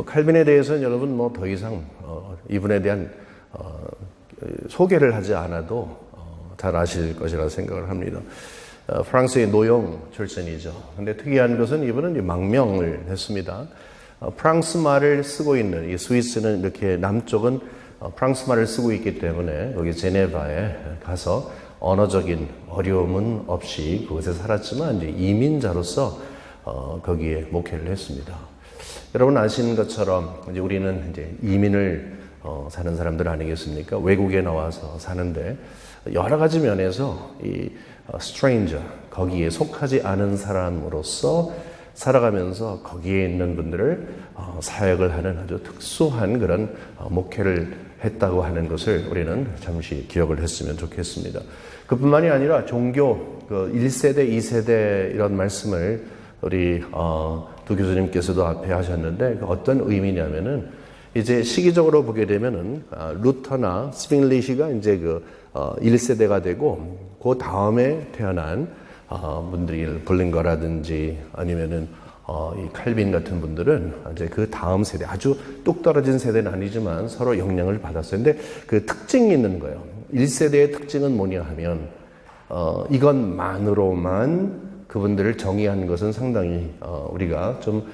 칼빈에 대해서는 여러분 더 이상 이분에 대한 소개를 하지 않아도 잘 아실 것이라 생각을 합니다. 프랑스의 노용 출신이죠. 근데 특이한 것은 이분은 망명을 했습니다. 프랑스 말을 쓰고 있는 이 스위스는 이렇게 남쪽은 프랑스 말을 쓰고 있기 때문에 여기 제네바에 가서 언어적인 어려움은 없이 그곳에 살았지만 이제 이민자로서 거기에 목회를 했습니다. 여러분 아시는 것처럼 이제 우리는 이제 이민을 사는 사람들 아니겠습니까? 외국에 나와서 사는데 여러 가지 면에서 이 stranger, 거기에 속하지 않은 사람으로서 살아가면서 거기에 있는 분들을 사역을 하는 아주 특수한 그런 목회를 했다고 하는 것을 우리는 잠시 기억을 했으면 좋겠습니다. 그뿐만이 아니라 종교 1세대, 2세대 이런 말씀을 우리 두 교수님께서도 앞에 하셨는데 어떤 의미냐면은 이제 시기적으로 보게 되면은 루터나 스핑리시가 이제 1세대가 되고 그 다음에 태어난 분들이 블링거라든지 아니면은 이 칼빈 같은 분들은 이제 그 다음 세대, 아주 뚝 떨어진 세대는 아니지만 서로 영향을 받았어요. 근데 그 특징이 있는 거예요. 1세대의 특징은 뭐냐 하면 이것만으로만 그분들을 정의하는 것은 상당히 우리가 좀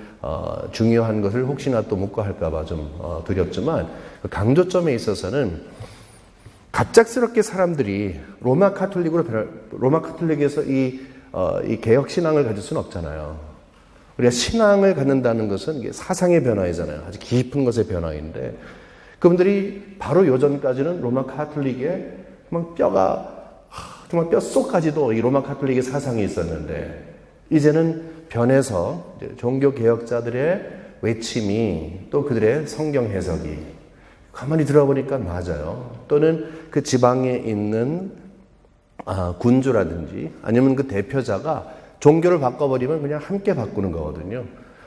중요한 것을 혹시나 또 묵과할까 봐 좀 두렵지만 그 강조점에 있어서는 갑작스럽게 사람들이 로마 카톨릭에서 이 개혁 신앙을 가질 수는 없잖아요. 우리가 신앙을 갖는다는 것은 이게 사상의 변화이잖아요. 아주 깊은 것의 변화인데 그분들이 바로 요전까지는 로마 카톨릭의 정말 뼛속까지도 이 로마 카톨릭의 사상이 있었는데 이제는 변해서 종교 개혁자들의 외침이 또 그들의 성경 해석이 가만히 들어보니까 맞아요. 또는 그 지방에 있는 군주라든지 아니면 그 대표자가 종교를 바꿔버리면 그냥 함께 바꾸는 거거든요.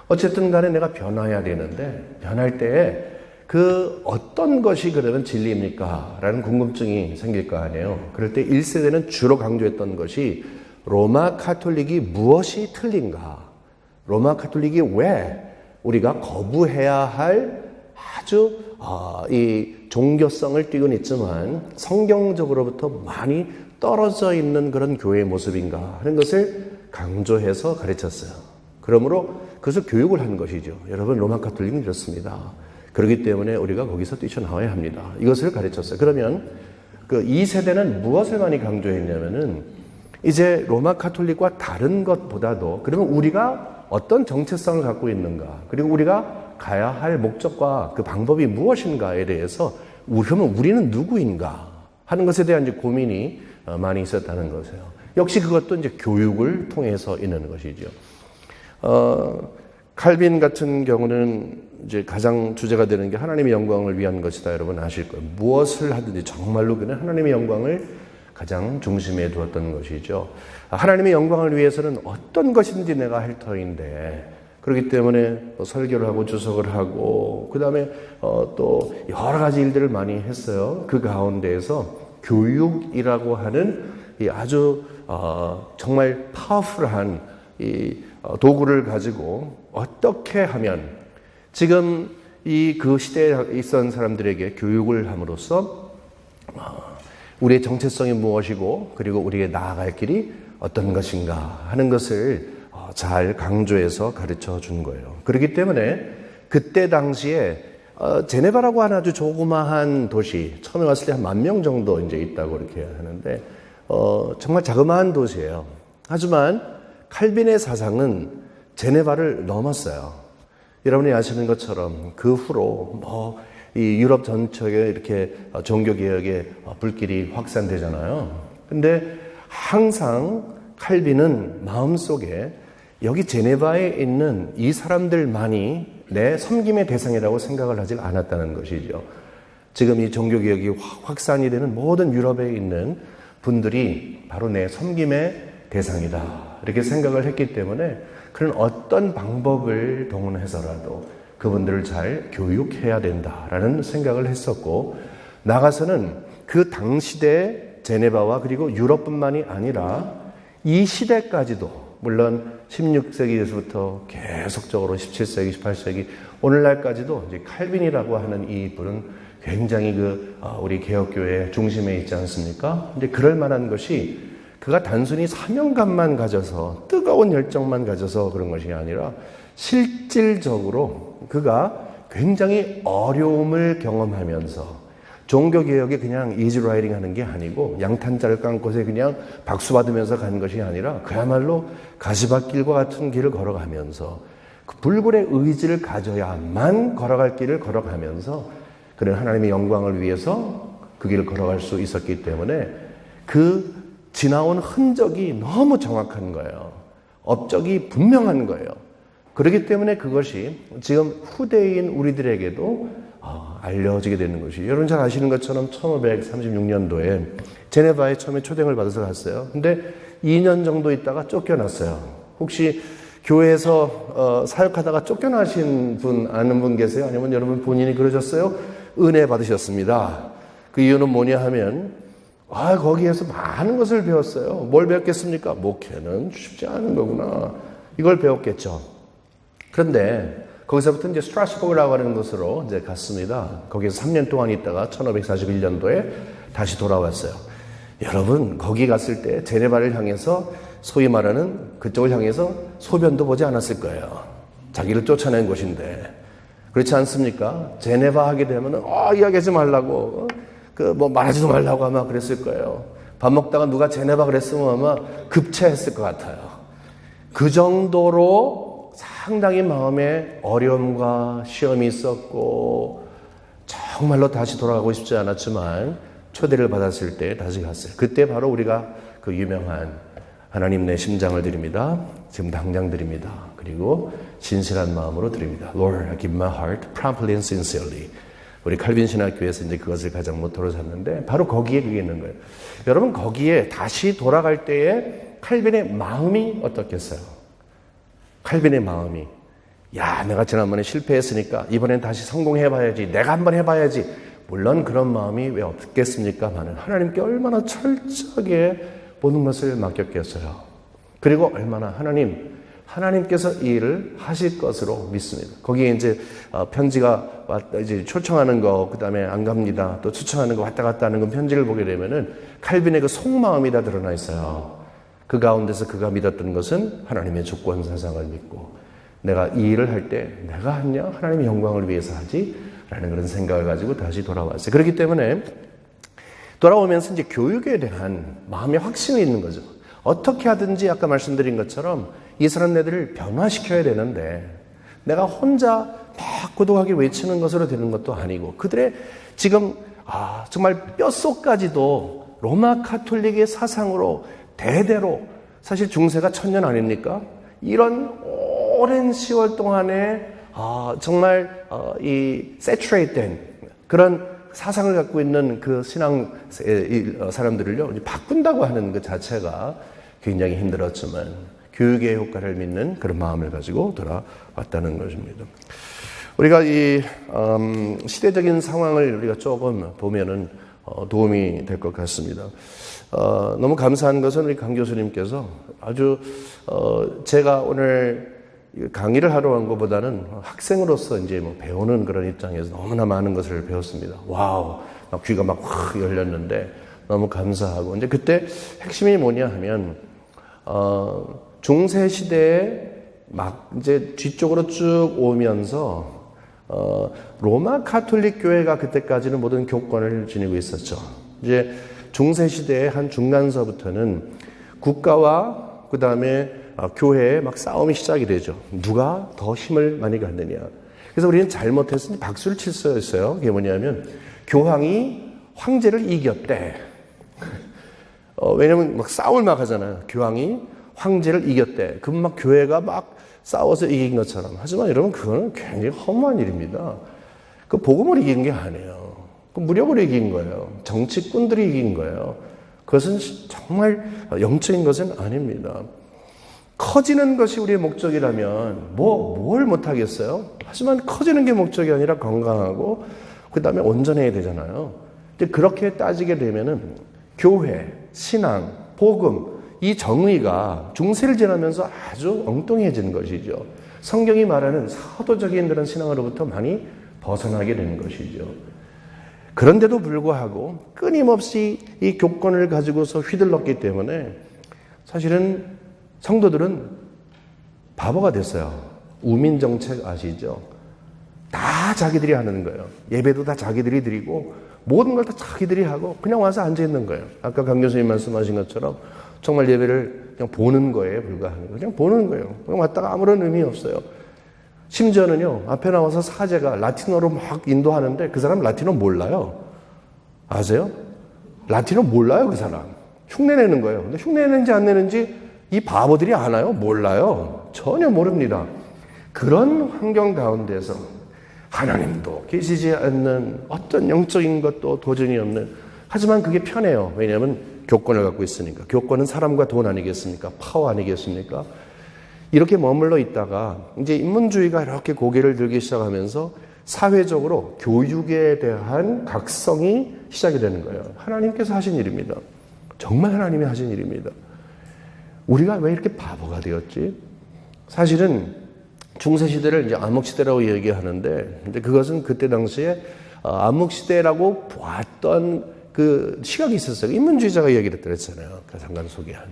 어쨌든 간에 내가 변화해야 되는데 변할 때에 그 어떤 것이 그러면 진리입니까? 라는 궁금증이 생길 거 아니에요. 그럴 때 1세대는 주로 강조했던 것이 로마 카톨릭이 무엇이 틀린가? 로마 카톨릭이 왜 우리가 거부해야 할 아주 이 종교성을 띠고는 있지만 성경적으로부터 많이 떨어져 있는 그런 교회의 모습인가 하는 것을 강조해서 가르쳤어요. 그러므로 그것을 교육을 한 것이죠. 여러분 로마 카톨릭은 이렇습니다. 그렇기 때문에 우리가 거기서 뛰쳐나와야 합니다. 이것을 가르쳤어요. 그러면 그 2세대는 무엇을 많이 강조했냐면은 이제 로마 카톨릭과 다른 것보다도 그러면 우리가 어떤 정체성을 갖고 있는가 그리고 우리가 가야 할 목적과 그 방법이 무엇인가에 대해서 그러면 우리는 누구인가 하는 것에 대한 이제 고민이 많이 있었다는 것이에요. 역시 그것도 이제 교육을 통해서 있는 것이죠. 칼빈 같은 경우는 이제 가장 주제가 되는 게 하나님의 영광을 위한 것이다. 여러분 아실 거예요. 무엇을 하든지 정말로 그는 하나님의 영광을 가장 중심에 두었던 것이죠. 하나님의 영광을 위해서는 어떤 것인지 내가 할 터인데 그렇기 때문에 설교를 하고 주석을 하고 그 다음에 또 여러 가지 일들을 많이 했어요. 그 가운데에서 교육이라고 하는 이 아주 정말 파워풀한 이 도구를 가지고 어떻게 하면 지금 그 시대에 있었던 사람들에게 교육을 함으로써 우리의 정체성이 무엇이고 그리고 우리의 나아갈 길이 어떤 것인가 하는 것을 잘 강조해서 가르쳐 준 거예요. 그렇기 때문에 그때 당시에 제네바라고 하는 아주 조그마한 도시, 처음에 왔을 때 한 10,000명 정도 이제 있다고 이렇게 하는데 정말 자그마한 도시예요. 하지만 칼빈의 사상은 제네바를 넘었어요. 여러분이 아시는 것처럼 그 후로 이 유럽 전체에 이렇게 종교개혁의 불길이 확산되잖아요. 근데 항상 칼빈은 마음속에 여기 제네바에 있는 이 사람들만이 내 섬김의 대상이라고 생각을 하지 않았다는 것이죠. 지금 이 종교개혁이 확산이 되는 모든 유럽에 있는 분들이 바로 내 섬김의 대상이다. 이렇게 생각을 했기 때문에 그런 어떤 방법을 동원해서라도 그분들을 잘 교육해야 된다라는 생각을 했었고 나가서는 그 당시대 제네바와 그리고 유럽뿐만이 아니라 이 시대까지도 물론 16세기에서부터 계속적으로 17세기, 18세기, 오늘날까지도 이제 칼빈이라고 하는 이 분은 굉장히 우리 개혁교회 중심에 있지 않습니까? 근데 그럴 만한 것이 그가 단순히 사명감만 가져서 뜨거운 열정만 가져서 그런 것이 아니라 실질적으로 그가 굉장히 어려움을 경험하면서 종교개혁에 그냥 이지라이딩 하는 게 아니고 양탄자를 깐 곳에 그냥 박수 받으면서 간 것이 아니라 그야말로 가시밭길과 같은 길을 걸어가면서 그 불굴의 의지를 가져야만 걸어갈 길을 걸어가면서 그런 하나님의 영광을 위해서 그 길을 걸어갈 수 있었기 때문에 그 지나온 흔적이 너무 정확한 거예요. 업적이 분명한 거예요. 그렇기 때문에 그것이 지금 후대인 우리들에게도 알려지게 되는 것이, 여러분 잘 아시는 것처럼 1536년도에 제네바에 처음에 초대를 받아서 갔어요. 근데 2년 정도 있다가 쫓겨났어요. 혹시 교회에서 사역하다가 쫓겨나신 분 아는 분 계세요? 아니면 여러분 본인이 그러셨어요? 은혜 받으셨습니다. 그 이유는 뭐냐 하면 거기에서 많은 것을 배웠어요. 뭘 배웠겠습니까? 목회는 쉽지 않은 거구나. 이걸 배웠겠죠. 그런데 거기서부터 이제 스트라스버그라고 하는 곳으로 이제 갔습니다. 거기서 3년 동안 있다가 1541년도에 다시 돌아왔어요. 여러분, 거기 갔을 때 제네바를 향해서 소위 말하는 그쪽을 향해서 소변도 보지 않았을 거예요. 자기를 쫓아낸 곳인데. 그렇지 않습니까? 제네바 하게 되면은, 이야기하지 말라고, 말하지도 말라고 아마 그랬을 거예요. 밥 먹다가 누가 제네바 그랬으면 아마 급체했을 것 같아요. 그 정도로 상당히 마음에 어려움과 시험이 있었고 정말로 다시 돌아가고 싶지 않았지만 초대를 받았을 때 다시 갔어요. 그때 바로 우리가 그 유명한 하나님 내 심장을 드립니다. 지금 당장 드립니다. 그리고 진실한 마음으로 드립니다. Lord, I give my heart promptly and sincerely. 우리 칼빈 신학교에서 이제 그것을 가장 모토로 샀는데 바로 거기에 그게 있는 거예요. 여러분, 거기에 다시 돌아갈 때에 칼빈의 마음이 어떻겠어요? 칼빈의 마음이, 내가 지난번에 실패했으니까 이번엔 다시 성공해봐야지, 내가 한번 해봐야지. 물론 그런 마음이 왜 없겠습니까만은 하나님께 얼마나 철저하게 모든 것을 맡겼겠어요. 그리고 얼마나 하나님께서 이 일을 하실 것으로 믿습니다. 거기에 이제 편지가 이제 초청하는 거, 그 다음에 안 갑니다. 또 초청하는 거 왔다 갔다 하는 건 편지를 보게 되면은 칼빈의 그 속마음이 다 드러나 있어요. 그 가운데서 그가 믿었던 것은 하나님의 주권 사상을 믿고, 내가 이 일을 할 때 내가 하냐? 하나님의 영광을 위해서 하지? 라는 그런 생각을 가지고 다시 돌아왔어요. 그렇기 때문에 돌아오면서 이제 교육에 대한 마음의 확신이 있는 거죠. 어떻게 하든지 아까 말씀드린 것처럼 이 사람네들을 변화시켜야 되는데 내가 혼자 막 고독하게 외치는 것으로 되는 것도 아니고, 그들의 지금 정말 뼛속까지도 로마 카톨릭의 사상으로 대대로, 사실 중세가 1000년 아닙니까? 이런 오랜 세월 동안에 정말 이 saturate된 그런 사상을 갖고 있는 그 신앙 사람들을요 바꾼다고 하는 그 자체가 굉장히 힘들었지만 교육의 효과를 믿는 그런 마음을 가지고 돌아왔다는 것입니다. 우리가 이 시대적인 상황을 우리가 조금 보면은 도움이 될 것 같습니다. 너무 감사한 것은 우리 강 교수님께서 아주 제가 오늘 강의를 하러 온 것보다는 학생으로서 이제 배우는 그런 입장에서 너무나 많은 것을 배웠습니다. 와우, 막 귀가 막 확 열렸는데 너무 감사하고, 이제 그때 핵심이 뭐냐 하면 중세 시대에 막 이제 뒤쪽으로 쭉 오면서 로마 카톨릭 교회가 그때까지는 모든 교권을 지니고 있었죠. 이제 중세 시대의 한 중간서부터는 국가와 그 다음에 교회에 막 싸움이 시작이 되죠. 누가 더 힘을 많이 갖느냐. 그래서 우리는 잘못했으니 박수를 칠 수 있어요. 그게 뭐냐면 교황이 황제를 이겼대. 왜냐면 막 싸움을 막 하잖아요. 교황이 황제를 이겼대. 그럼 막 교회가 막 싸워서 이긴 것처럼. 하지만 여러분, 그거는 굉장히 허무한 일입니다. 그 복음을 이긴 게 아니에요. 그 무력으로 이긴 거예요. 정치꾼들이 이긴 거예요. 그것은 정말 영적인 것은 아닙니다. 커지는 것이 우리의 목적이라면 뭘 못하겠어요? 하지만 커지는 게 목적이 아니라 건강하고 그 다음에 온전해야 되잖아요. 근데 그렇게 따지게 되면은 교회, 신앙, 복음 이 정의가 중세를 지나면서 아주 엉뚱해진 것이죠. 성경이 말하는 사도적인 그런 신앙으로부터 많이 벗어나게 된 것이죠. 그런데도 불구하고 끊임없이 이 교권을 가지고서 휘둘렀기 때문에 사실은 성도들은 바보가 됐어요. 우민정책 아시죠? 다 자기들이 하는 거예요. 예배도 다 자기들이 드리고 모든 걸 다 자기들이 하고 그냥 와서 앉아있는 거예요. 아까 강 교수님 말씀하신 것처럼 정말 예배를 그냥 보는 거에 불과한 거예요. 그냥 보는 거예요. 그냥 왔다가 아무런 의미 없어요. 심지어는요, 앞에 나와서 사제가 라틴어로 막 인도하는데 그 사람 라틴어 몰라요. 아세요? 라틴어 몰라요, 그 사람. 흉내내는 거예요. 근데 흉내내는지 안 내는지 이 바보들이 아나요? 몰라요. 전혀 모릅니다. 그런 환경 가운데서 하나님도 계시지 않는 어떤 영적인 것도 도전이 없는, 하지만 그게 편해요. 왜냐하면 교권을 갖고 있으니까. 교권은 사람과 돈 아니겠습니까? 파워 아니겠습니까? 이렇게 머물러 있다가 이제 인문주의가 이렇게 고개를 들기 시작하면서 사회적으로 교육에 대한 각성이 시작이 되는 거예요. 하나님께서 하신 일입니다. 정말 하나님이 하신 일입니다. 우리가 왜 이렇게 바보가 되었지? 사실은 중세시대를 이제 암흑시대라고 얘기하는데, 근데 그것은 그때 당시에 암흑시대라고 보았던 그 시각이 있었어요. 인문주의자가 얘기를 했잖아요. 그 잠깐 소개한.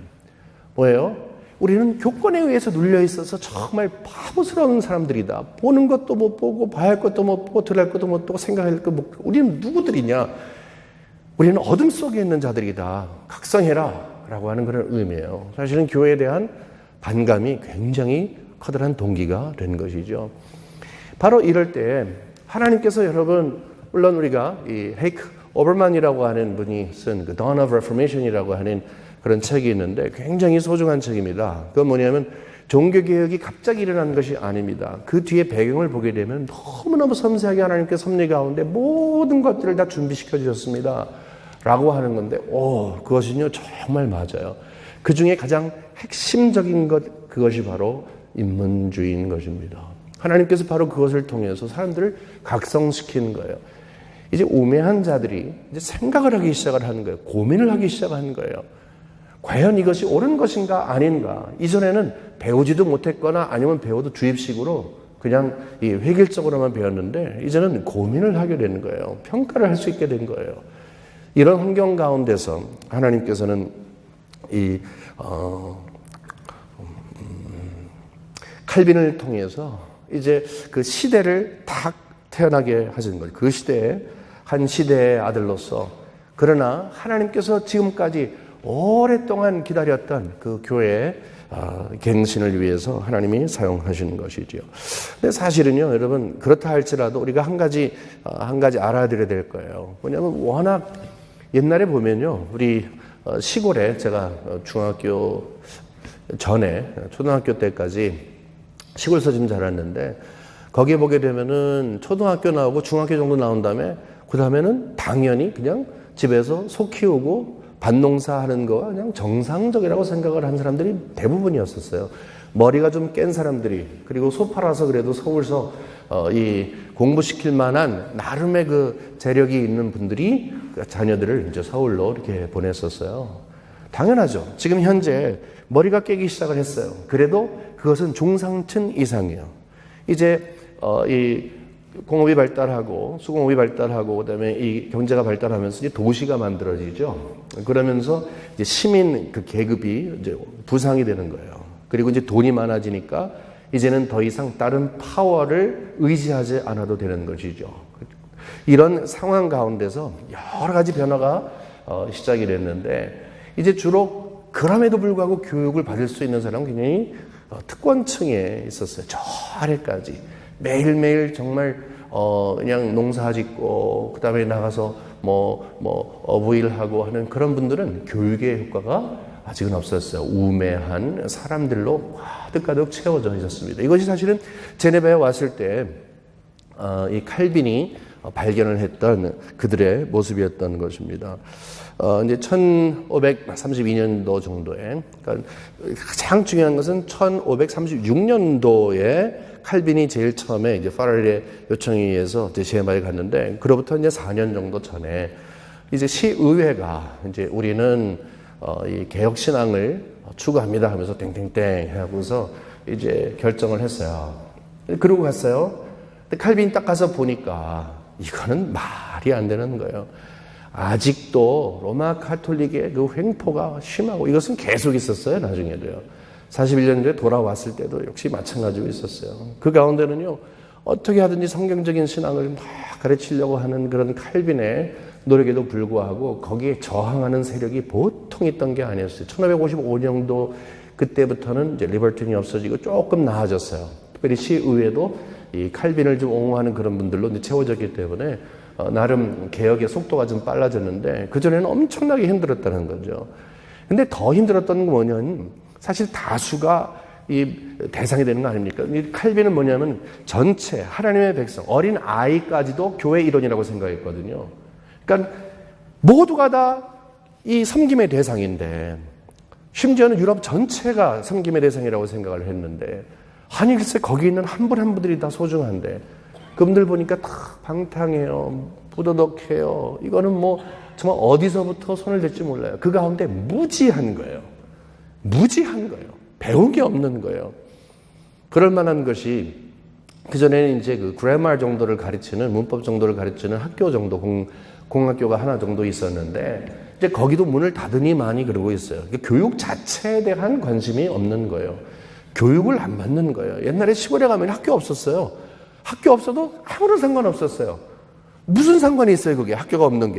뭐예요? 우리는 교권에 의해서 눌려 있어서 정말 바보스러운 사람들이다. 보는 것도 못 보고, 봐야 할 것도 못 보고, 들을 것도 못 보고, 생각할 것도 못 보고. 우리는 누구들이냐? 우리는 어둠 속에 있는 자들이다. 각성해라. 라고 하는 그런 의미예요. 사실은 교회에 대한 반감이 굉장히 커다란 동기가 된 것이죠. 바로 이럴 때 하나님께서 여러분, 물론 우리가 이 헤이크 오버만이라고 하는 분이 쓴 그 Dawn of Reformation이라고 하는 그런 책이 있는데 굉장히 소중한 책입니다. 그건 뭐냐면 종교개혁이 갑자기 일어난 것이 아닙니다. 그 뒤에 배경을 보게 되면 너무너무 섬세하게 하나님께서 섭리 가운데 모든 것들을 다 준비시켜 주셨습니다. 라고 하는 건데, 그것은요, 정말 맞아요. 그 중에 가장 핵심적인 것, 그것이 바로 인문주의인 것입니다. 하나님께서 바로 그것을 통해서 사람들을 각성시키는 거예요. 이제 우매한 자들이 이제 생각을 하기 시작을 하는 거예요. 고민을 하기 시작하는 거예요. 과연 이것이 옳은 것인가 아닌가. 이전에는 배우지도 못했거나 아니면 배워도 주입식으로 그냥 이 획일적으로만 배웠는데 이제는 고민을 하게 되는 거예요. 평가를 할 수 있게 된 거예요. 이런 환경 가운데서 하나님께서는 이 칼빈을 통해서 이제 그 시대를 딱 태어나게 하신 거예요. 그 시대에 한 시대의 아들로서, 그러나 하나님께서 지금까지 오랫동안 기다렸던 그 교회의 갱신을 위해서 하나님이 사용하시는 것이죠. 근데 사실은요, 여러분, 그렇다 할지라도 우리가 한 가지 알아들어야 될 거예요. 뭐냐면 워낙 옛날에 보면요, 우리 시골에 제가 중학교 전에 초등학교 때까지 시골에서 좀 자랐는데, 거기에 보게 되면은 초등학교 나오고 중학교 정도 나온 다음에 그 다음에는 당연히 그냥 집에서 소 키우고 밭농사 하는 거가 그냥 정상적이라고 생각을 한 사람들이 대부분이었었어요. 머리가 좀 깬 사람들이, 그리고 소 팔아서 그래도 서울서 이 공부시킬 만한 나름의 그 재력이 있는 분들이 자녀들을 이제 서울로 이렇게 보냈었어요. 당연하죠. 지금 현재 머리가 깨기 시작을 했어요. 그래도 그것은 중상층 이상이에요. 이제 이 공업이 발달하고 수공업이 발달하고 그다음에 이 경제가 발달하면서 이제 도시가 만들어지죠. 그러면서 이제 시민 그 계급이 이제 부상이 되는 거예요. 그리고 이제 돈이 많아지니까 이제는 더 이상 다른 파워를 의지하지 않아도 되는 것이죠. 이런 상황 가운데서 여러 가지 변화가 시작이 됐는데, 이제 주로 그럼에도 불구하고 교육을 받을 수 있는 사람은 굉장히 특권층에 있었어요. 저 아래까지 매일매일 정말 그냥 농사 짓고 그다음에 나가서 어부일하고 하는 그런 분들은 교육의 효과가 아직은 없었어요. 우매한 사람들로 가득가득 채워져 있었습니다. 이것이 사실은 제네바에 왔을 때 이 칼빈이 발견을 했던 그들의 모습이었던 것입니다. 이제 1532년도 정도에, 그러니까 가장 중요한 것은 1536년도에 칼빈이 제일 처음에 이제 파렐의 요청에 의해서 이제 제네바에 갔는데, 그로부터 이제 4년 정도 전에 이제 시의회가 이제 우리는 이 개혁신앙을 추구합니다 하면서 땡땡땡 하고서 이제 결정을 했어요. 그러고 갔어요. 근데 칼빈이 딱 가서 보니까 이거는 말이 안 되는 거예요. 아직도 로마 가톨릭의 그 횡포가 심하고 이것은 계속 있었어요. 나중에도요. 41년 뒤에 돌아왔을 때도 역시 마찬가지로 있었어요. 그 가운데는요. 어떻게 하든지 성경적인 신앙을 막 가르치려고 하는 그런 칼빈의 노력에도 불구하고 거기에 저항하는 세력이 보통 있던 게 아니었어요. 1555년도 그때부터는 이제 리버튼이 없어지고 조금 나아졌어요. 특별히 시의회도 이 칼빈을 좀 옹호하는 그런 분들로 이제 채워졌기 때문에 나름 개혁의 속도가 좀 빨라졌는데 그전에는 엄청나게 힘들었다는 거죠. 근데 더 힘들었던 건 뭐냐면 사실 다수가 이 대상이 되는 거 아닙니까? 이 칼빈은 뭐냐면 전체 하나님의 백성, 어린 아이까지도 교회 일원이라고 생각했거든요. 그러니까 모두가 다 이 섬김의 대상인데 심지어는 유럽 전체가 섬김의 대상이라고 생각을 했는데 아니 글쎄 거기 있는 한 분 한 분들이 다 소중한데 그분들 보니까 다 방탕해요. 부도덕해요. 이거는 뭐 정말 어디서부터 손을 댈지 몰라요. 그 가운데 무지한 거예요. 무지한 거예요. 배운 게 없는 거예요. 그럴 만한 것이 그전에는 이제 그 그래머 정도를 가르치는 문법 정도를 가르치는 학교 정도 공학교가 하나 정도 있었는데 이제 거기도 문을 닫으니 많이 그러고 있어요. 교육 자체에 대한 관심이 없는 거예요. 교육을 안 받는 거예요. 옛날에 시골에 가면 학교 없었어요. 학교 없어도 아무런 상관없었어요. 무슨 상관이 있어요, 그게? 학교가 없는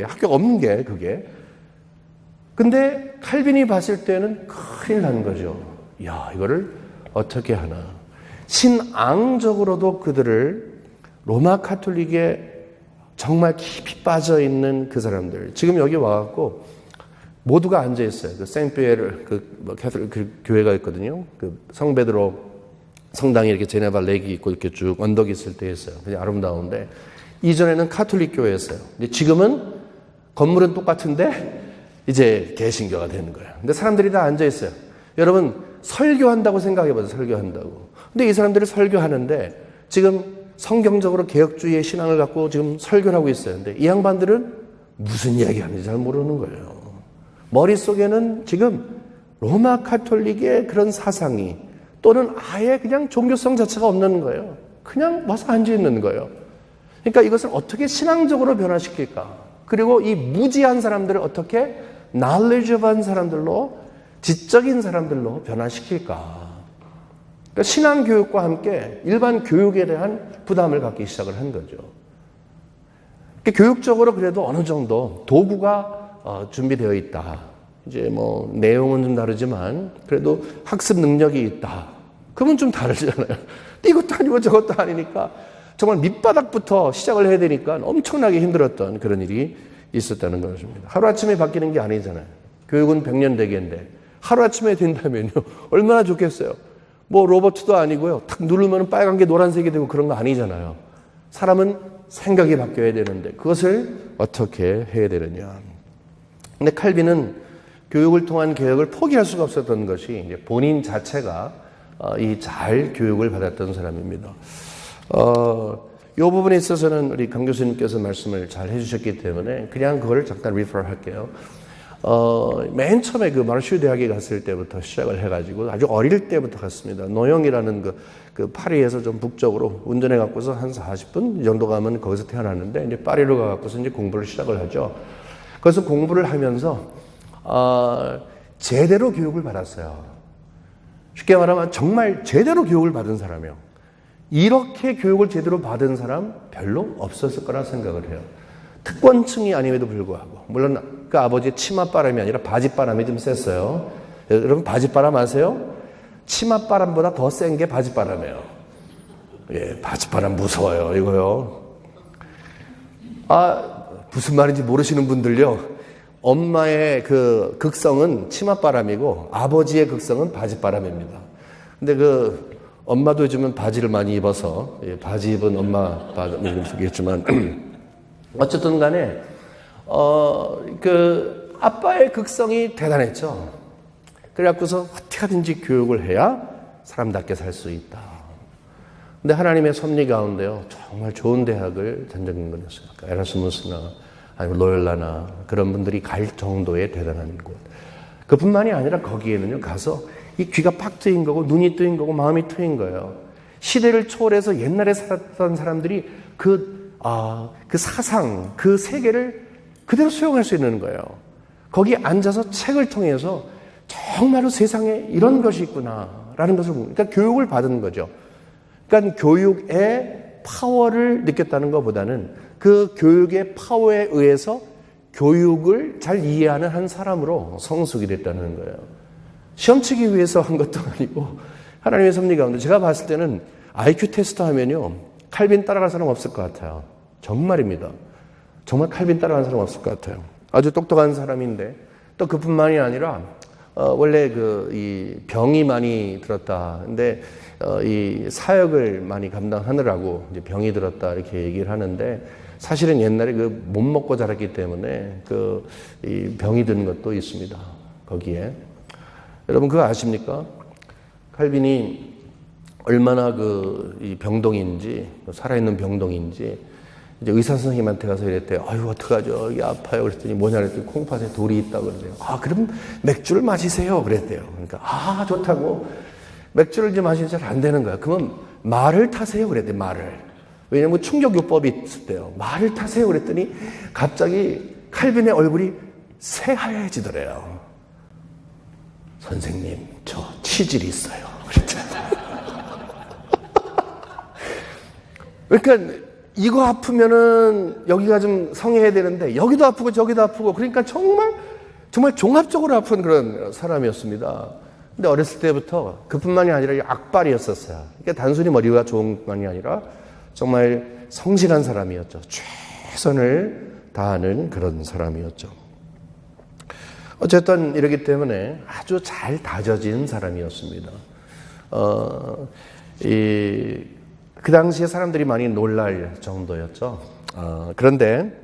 게, 그게. 근데 칼빈이 봤을 때는 큰일 난 거죠. 야, 이거를 어떻게 하나. 신앙적으로도 그들을 로마 가톨릭에 정말 깊이 빠져 있는 그 사람들. 지금 여기 와갖고 모두가 앉아있어요. 그 생피에르, 그 교회가 있거든요. 그 성베드로 성당이 이렇게 제네바 렉이 있고 이렇게 쭉 언덕이 있을 때 있어요. 그냥 아름다운데 이전에는 가톨릭 교회였어요. 근데 지금은 건물은 똑같은데 이제 개신교가 되는 거예요. 근데 사람들이 다 앉아있어요. 여러분 설교한다고 생각해보세요. 설교한다고. 근데 이 사람들이 설교하는데 지금 성경적으로 개혁주의의 신앙을 갖고 지금 설교를 하고 있어요. 근데 이 양반들은 무슨 이야기하는지 잘 모르는 거예요. 머릿속에는 지금 로마 가톨릭의 그런 사상이 또는 아예 그냥 종교성 자체가 없는 거예요. 그냥 와서 앉아있는 거예요. 그러니까 이것을 어떻게 신앙적으로 변화시킬까? 그리고 이 무지한 사람들을 어떻게 knowledgeable 사람들로, 지적인 사람들로 변화시킬까? 그러니까 신앙교육과 함께 일반 교육에 대한 부담을 갖기 시작을 한 거죠. 그러니까 교육적으로 그래도 어느 정도 도구가 준비되어 있다. 이제 뭐 내용은 좀 다르지만 그래도 학습 능력이 있다. 그러면 좀 다르잖아요. 이것도 아니고 저것도 아니니까 정말 밑바닥부터 시작을 해야 되니까 엄청나게 힘들었던 그런 일이 있었다는 것입니다. 하루아침에 바뀌는 게 아니잖아요. 교육은 100년 대계인데 하루아침에 된다면요. 얼마나 좋겠어요. 뭐 로봇도 아니고요. 탁 누르면 빨간 게 노란색이 되고 그런 거 아니잖아요. 사람은 생각이 바뀌어야 되는데 그것을 어떻게 해야 되느냐. 근데 칼빈은 교육을 통한 개혁을 포기할 수가 없었던 것이 이제 본인 자체가 이 잘 교육을 받았던 사람입니다. 이 부분에 있어서는 우리 강 교수님께서 말씀을 잘 해주셨기 때문에 그냥 그걸 잠깐 리퍼 할게요. 맨 처음에 그 마르슈 대학에 갔을 때부터 시작을 해가지고 아주 어릴 때부터 갔습니다. 노영이라는 그 파리에서 좀 북쪽으로 운전해 갖고서 한 40분 정도 가면 거기서 태어났는데 이제 파리로 가 갖고서 이제 공부를 시작을 하죠. 그래서 공부를 하면서 제대로 교육을 받았어요. 쉽게 말하면 정말 제대로 교육을 받은 사람이요. 이렇게 교육을 제대로 받은 사람 별로 없었을 거라 생각을 해요. 특권층이 아님에도 불구하고. 물론 그 아버지의 치맛바람이 아니라 바짓바람이 좀 셌어요. 여러분 바짓바람 아세요? 치맛바람보다 더 센 게 바짓바람이에요. 예, 바짓바람 무서워요. 이거요. 무슨 말인지 모르시는 분들요. 엄마의 그 극성은 치맛바람이고 아버지의 극성은 바짓바람입니다. 근데 그 엄마도 요즘은 바지를 많이 입어서 바지 입은 엄마 바지겠지만 어쨌든 간에 그 아빠의 극성이 대단했죠. 그래갖고서 어떻게 하든지 교육을 해야 사람답게 살 수 있다. 근데 하나님의 섭리 가운데요 정말 좋은 대학을 전전근근했어요. 에라스무스나 아니면 로열라나 그런 분들이 갈 정도의 대단한 곳. 그뿐만이 아니라 거기에는요, 가서 이 귀가 팍 트인 거고 눈이 뜨인 거고 마음이 트인 거예요. 시대를 초월해서 옛날에 살았던 사람들이 그 사상, 그 세계를 그대로 수용할 수 있는 거예요. 거기 앉아서 책을 통해서 정말로 세상에 이런 것이 있구나라는 것을 봅니다. 그러니까 교육을 받은 거죠. 그러니까 교육의 파워를 느꼈다는 것보다는 그 교육의 파워에 의해서 교육을 잘 이해하는 한 사람으로 성숙이 됐다는 거예요. 시험 치기 위해서 한 것도 아니고 하나님의 섭리 가운데 제가 봤을 때는 IQ 테스트 하면요, 칼빈 따라갈 사람 없을 것 같아요. 정말입니다. 정말 칼빈 따라가는 사람 없을 것 같아요. 아주 똑똑한 사람인데 또 그뿐만이 아니라 원래 이 병이 많이 들었다. 근데 이 사역을 많이 감당하느라고 이제 병이 들었다 이렇게 얘기를 하는데 사실은 옛날에 못 먹고 자랐기 때문에 이 병이 든 것도 있습니다. 거기에 여러분 그거 아십니까? 칼빈이 얼마나 이 병동인지 살아있는 병동인지 이제 의사 선생님한테 가서 이랬대요. 아유, 어떡하죠? 이게 아파요. 그랬더니 뭐냐 그랬더니 콩팥에 돌이 있다고 그러대요. 그럼 맥주를 마시세요. 그랬대요. 그러니까, 좋다고. 맥주를 이제 마시면 잘 안 되는 거야. 그러면 말을 타세요. 그랬대요. 말을. 왜냐면 충격요법이 있었대요. 말을 타세요. 그랬더니 갑자기 칼빈의 얼굴이 새하얘지더래요. 선생님, 저 치질이 있어요. 그랬대요. 그러니까, 이거 아프면은 여기가 좀 성해야 되는데 여기도 아프고 저기도 아프고 그러니까 정말 종합적으로 아픈 그런 사람이었습니다. 근데 어렸을 때부터 그뿐만이 아니라 악발이었었어요. 그러니까 단순히 머리가 좋은 것만이 아니라 정말 성실한 사람이었죠. 최선을 다하는 그런 사람이었죠. 어쨌든 이러기 때문에 아주 잘 다져진 사람이었습니다. 그 당시에 사람들이 많이 놀랄 정도였죠. 그런데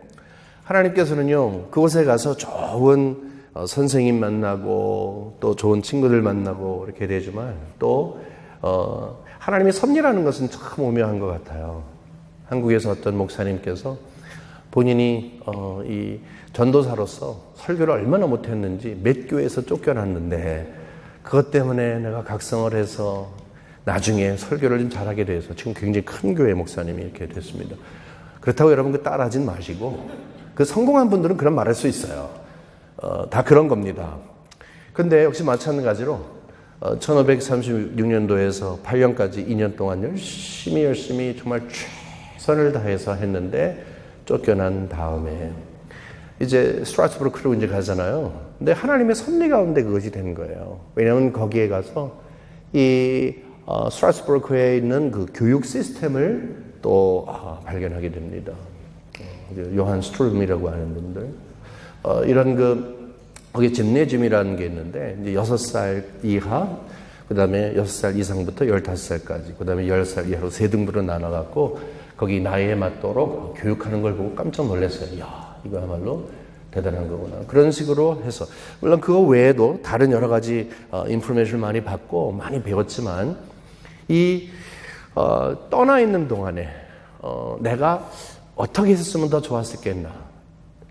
하나님께서는요, 그곳에 가서 좋은 선생님 만나고 또 좋은 친구들 만나고 이렇게 되지만 또 하나님의 섭리라는 것은 참 오묘한 것 같아요. 한국에서 어떤 목사님께서 본인이 이 전도사로서 설교를 얼마나 못했는지 몇 교회에서 쫓겨났는데 그것 때문에 내가 각성을 해서 나중에 설교를 좀 잘하게 돼서 지금 굉장히 큰 교회 목사님이 이렇게 됐습니다. 그렇다고 여러분 따라하진 마시고 성공한 분들은 그런 말할 수 있어요. 다 그런 겁니다. 근데 역시 마찬가지로 1536년도에서 8년까지 2년 동안 열심히 정말 최선을 다해서 했는데 쫓겨난 다음에 이제 스트라스부르크로 이제 가잖아요. 근데 하나님의 섭리 가운데 그것이 된 거예요. 왜냐하면 거기에 가서 스트라스부르크에 있는 그 교육 시스템을 또 발견하게 됩니다. 요한 스트룸이라고 하는 분들. 이런 거기 짐네즘이라는 게 있는데, 이제 6살 이하, 그 다음에 6살 이상부터 15살까지, 그 다음에 10살 이하로 3등분으로 나눠갖고, 거기 나이에 맞도록 교육하는 걸 보고 깜짝 놀랐어요. 이야, 이거야말로 대단한 거구나. 그런 식으로 해서, 물론 그거 외에도 다른 여러 가지 인포메이션을 많이 받고 많이 배웠지만, 떠나 있는 동안에, 내가 어떻게 했으면 더 좋았겠나,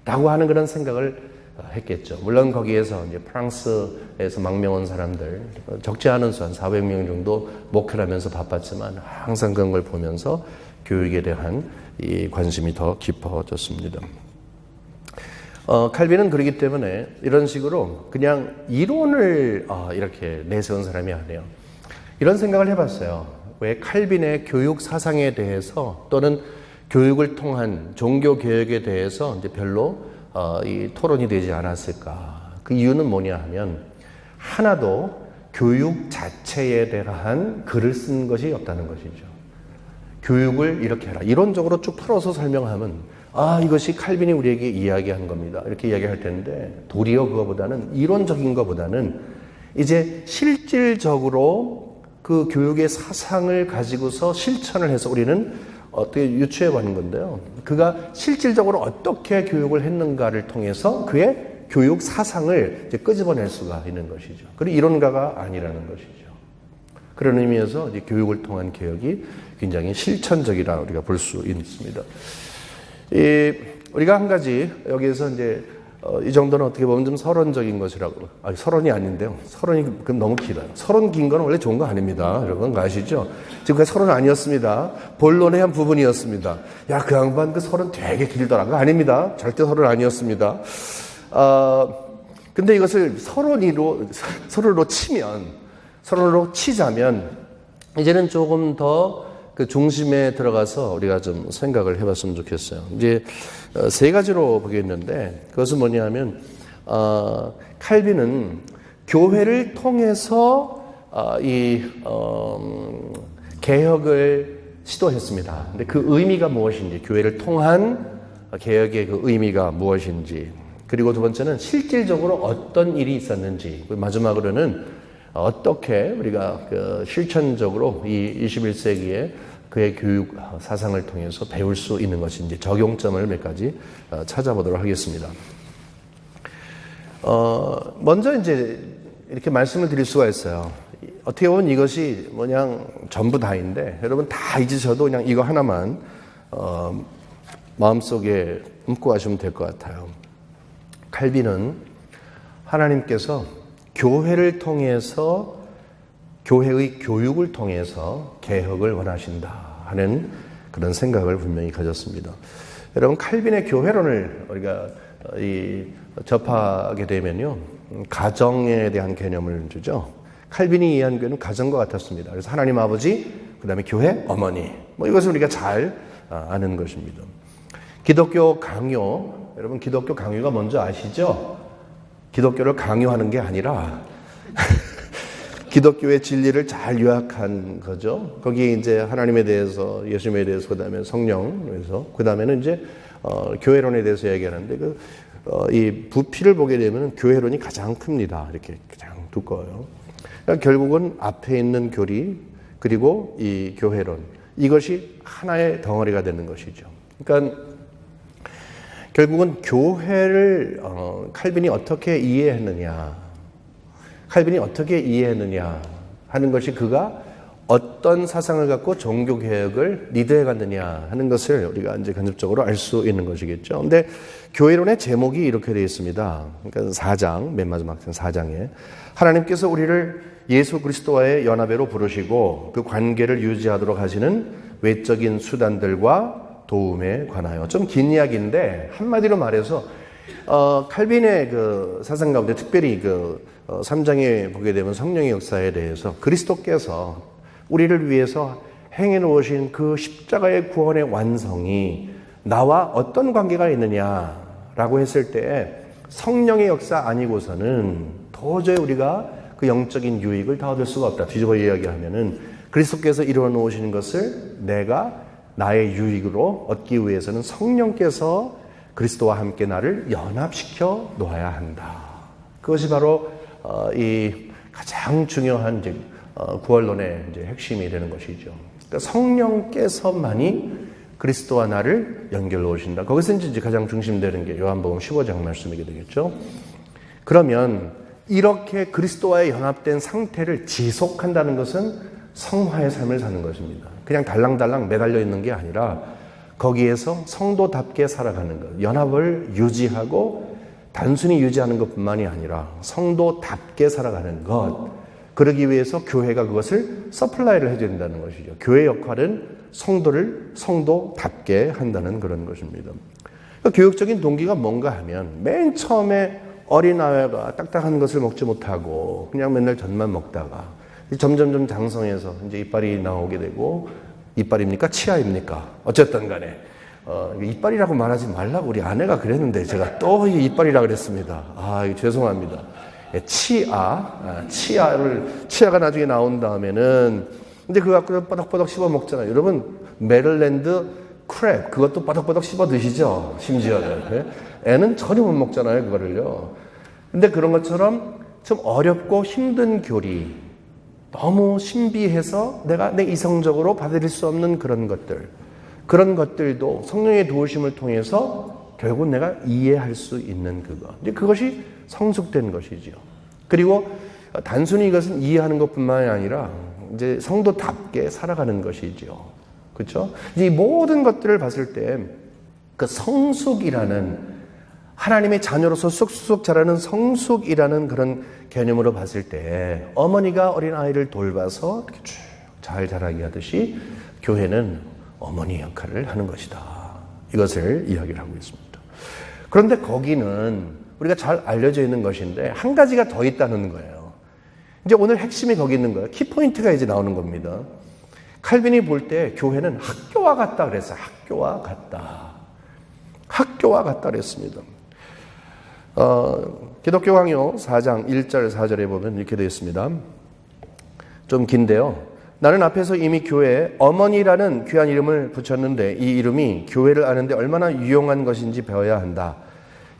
라고 하는 그런 생각을 했겠죠. 물론 거기에서 이제 프랑스에서 망명 온 사람들, 적지 않은 수 한 400명 정도 목회를 하면서 바빴지만 항상 그런 걸 보면서 교육에 대한 이 관심이 더 깊어졌습니다. 칼빈은 그렇기 때문에 이런 식으로 그냥 이론을 이렇게 내세운 사람이 아니에요. 이런 생각을 해봤어요. 왜 칼빈의 교육 사상에 대해서 또는 교육을 통한 종교 개혁에 대해서 이제 별로 이 토론이 되지 않았을까? 그 이유는 뭐냐 하면 하나도 교육 자체에 대한 글을 쓴 것이 없다는 것이죠. 교육을 이렇게 해라. 이론적으로 쭉 풀어서 설명하면 이것이 칼빈이 우리에게 이야기한 겁니다. 이렇게 이야기할 텐데 도리어 그거보다는 이론적인 것보다는 이제 실질적으로 그 교육의 사상을 가지고서 실천을 해서 우리는 어떻게 유추해 보는 건데요. 그가 실질적으로 어떻게 교육을 했는가를 통해서 그의 교육 사상을 이제 끄집어낼 수가 있는 것이죠. 그리고 이론가가 아니라는 것이죠. 그런 의미에서 이제 교육을 통한 개혁이 굉장히 실천적이라 우리가 볼 수 있습니다. 우리가 한 가지 여기에서 이제 이 정도는 어떻게 보면 좀 서론적인 것이라고. 서론이 아닌데요. 서론이 그럼 너무 길어요. 서론 긴 건 원래 좋은 거 아닙니다. 여러분 거 아시죠? 지금까지 서론 아니었습니다. 본론의 한 부분이었습니다. 야, 그 양반 그 서론 되게 길더라. 그거 아닙니다. 절대 서론 아니었습니다. 근데 이것을 서론으로 치자면 이제는 조금 더 그 중심에 들어가서 우리가 좀 생각을 해봤으면 좋겠어요. 이제 세 가지로 보겠는데 그것은 뭐냐면 칼빈은 교회를 통해서 개혁을 시도했습니다. 근데 그 의미가 무엇인지, 교회를 통한 개혁의 그 의미가 무엇인지, 그리고 두 번째는 실질적으로 어떤 일이 있었는지, 마지막으로는 어떻게 우리가 실천적으로 이 21세기에 그의 교육 사상을 통해서 배울 수 있는 것인지 적용점을 몇 가지 찾아보도록 하겠습니다. 먼저 이제 이렇게 말씀을 드릴 수가 있어요. 어떻게 보면 이것이 그냥 전부 다인데 여러분 다 잊으셔도 그냥 이거 하나만 마음속에 품고 가시면 될 것 같아요. 칼빈은 하나님께서 교회를 통해서, 교회의 교육을 통해서 개혁을 원하신다 하는 그런 생각을 분명히 가졌습니다. 여러분, 칼빈의 교회론을 우리가 접하게 되면요, 가정에 대한 개념을 주죠. 칼빈이 이해한 교회는 가정과 같았습니다. 그래서 하나님 아버지, 그 다음에 교회 어머니, 이것을 우리가 잘 아는 것입니다. 기독교 강요, 여러분 기독교 강요가 뭔지 아시죠? 기독교를 강요하는 게 아니라 기독교의 진리를 잘 요약한 거죠. 거기에 이제 하나님에 대해서, 예수님에 대해서, 그 다음에 성령에서, 그 다음에는 이제 교회론에 대해서 얘기하는데 이 부피를 보게 되면 교회론이 가장 큽니다. 이렇게 가장 두꺼워요. 그러니까 결국은 앞에 있는 교리 그리고 이 교회론, 이것이 하나의 덩어리가 되는 것이죠. 그러니까 결국은 교회를 칼빈이 어떻게 이해했느냐 하는 것이 그가 어떤 사상을 갖고 종교개혁을 리드해 갔느냐 하는 것을 우리가 이제 간접적으로 알 수 있는 것이겠죠. 근데 교회론의 제목이 이렇게 되어 있습니다. 그러니까 4장, 맨 마지막 4장에 하나님께서 우리를 예수 그리스도와의 연합회로 부르시고 그 관계를 유지하도록 하시는 외적인 수단들과 도움에 관하여. 좀 긴 이야기인데 한마디로 말해서 칼빈의 그 사상 가운데 특별히 3장에 보게 되면 성령의 역사에 대해서 그리스도께서 우리를 위해서 행해 놓으신 그 십자가의 구원의 완성이 나와 어떤 관계가 있느냐라고 했을 때 성령의 역사 아니고서는 도저히 우리가 그 영적인 유익을 다 얻을 수가 없다. 뒤집어 이야기하면은 그리스도께서 이루어 놓으시는 것을 내가 나의 유익으로 얻기 위해서는 성령께서 그리스도와 함께 나를 연합시켜 놓아야 한다. 그것이 바로 이 가장 중요한 이제 구원론의 이제 핵심이 되는 것이죠. 그러니까 성령께서만이 그리스도와 나를 연결해 오신다. 거기서 이제 가장 중심되는 게 요한복음 15장 말씀이게 되겠죠. 그러면 이렇게 그리스도와의 연합된 상태를 지속한다는 것은 성화의 삶을 사는 것입니다. 그냥 달랑달랑 매달려 있는 게 아니라 거기에서 성도답게 살아가는 것, 연합을 유지하고 단순히 유지하는 것뿐만이 아니라 성도답게 살아가는 것, 그러기 위해서 교회가 그것을 서플라이를 해줘야 된다는 것이죠. 교회의 역할은 성도를 성도답게 한다는 그런 것입니다. 그러니까 교육적인 동기가 뭔가 하면 맨 처음에 어린아이가 딱딱한 것을 먹지 못하고 그냥 맨날 젖만 먹다가 점점점 장성해서 이제 이빨이 나오게 되고, 이빨입니까? 치아입니까? 어쨌든 간에 이빨이라고 말하지 말라고 우리 아내가 그랬는데 제가 또 이빨이라고 그랬습니다. 죄송합니다. 치아가 나중에 나온 다음에는 이제 그거 갖고 뻐덕뻐덕 씹어 먹잖아요. 여러분 메릴랜드 크랩 그것도 뻐덕뻐덕 씹어 드시죠? 심지어는 애는 전혀 못 먹잖아요, 그거를요. 근데 그런 것처럼 좀 어렵고 힘든 교리, 너무 신비해서 내가 내 이성적으로 받아들일 수 없는 그런 것들도 성령의 도우심을 통해서 결국 내가 이해할 수 있는 그거. 이제 그것이 성숙된 것이죠. 그리고 단순히 이것은 이해하는 것뿐만이 아니라 이제 성도답게 살아가는 것이죠. 그렇죠? 이 모든 것들을 봤을 때 그 성숙이라는 하나님의 자녀로서 쑥쑥 자라는 성숙이라는 그런 개념으로 봤을 때 어머니가 어린아이를 돌봐서 쭉 잘 자라게 하듯이 교회는 어머니 역할을 하는 것이다. 이것을 이야기를 하고 있습니다. 그런데 거기는 우리가 잘 알려져 있는 것인데 한 가지가 더 있다는 거예요. 이제 오늘 핵심이 거기 있는 거예요. 키포인트가 이제 나오는 겁니다. 칼빈이 볼 때 교회는 학교와 같다 그랬어요. 학교와 같다. 학교와 같다 그랬습니다. 기독교 강요 4장 1절 4절에 보면 이렇게 되어 있습니다. 좀 긴데요. 나는 앞에서 이미 교회에 어머니라는 귀한 이름을 붙였는데 이 이름이 교회를 아는데 얼마나 유용한 것인지 배워야 한다.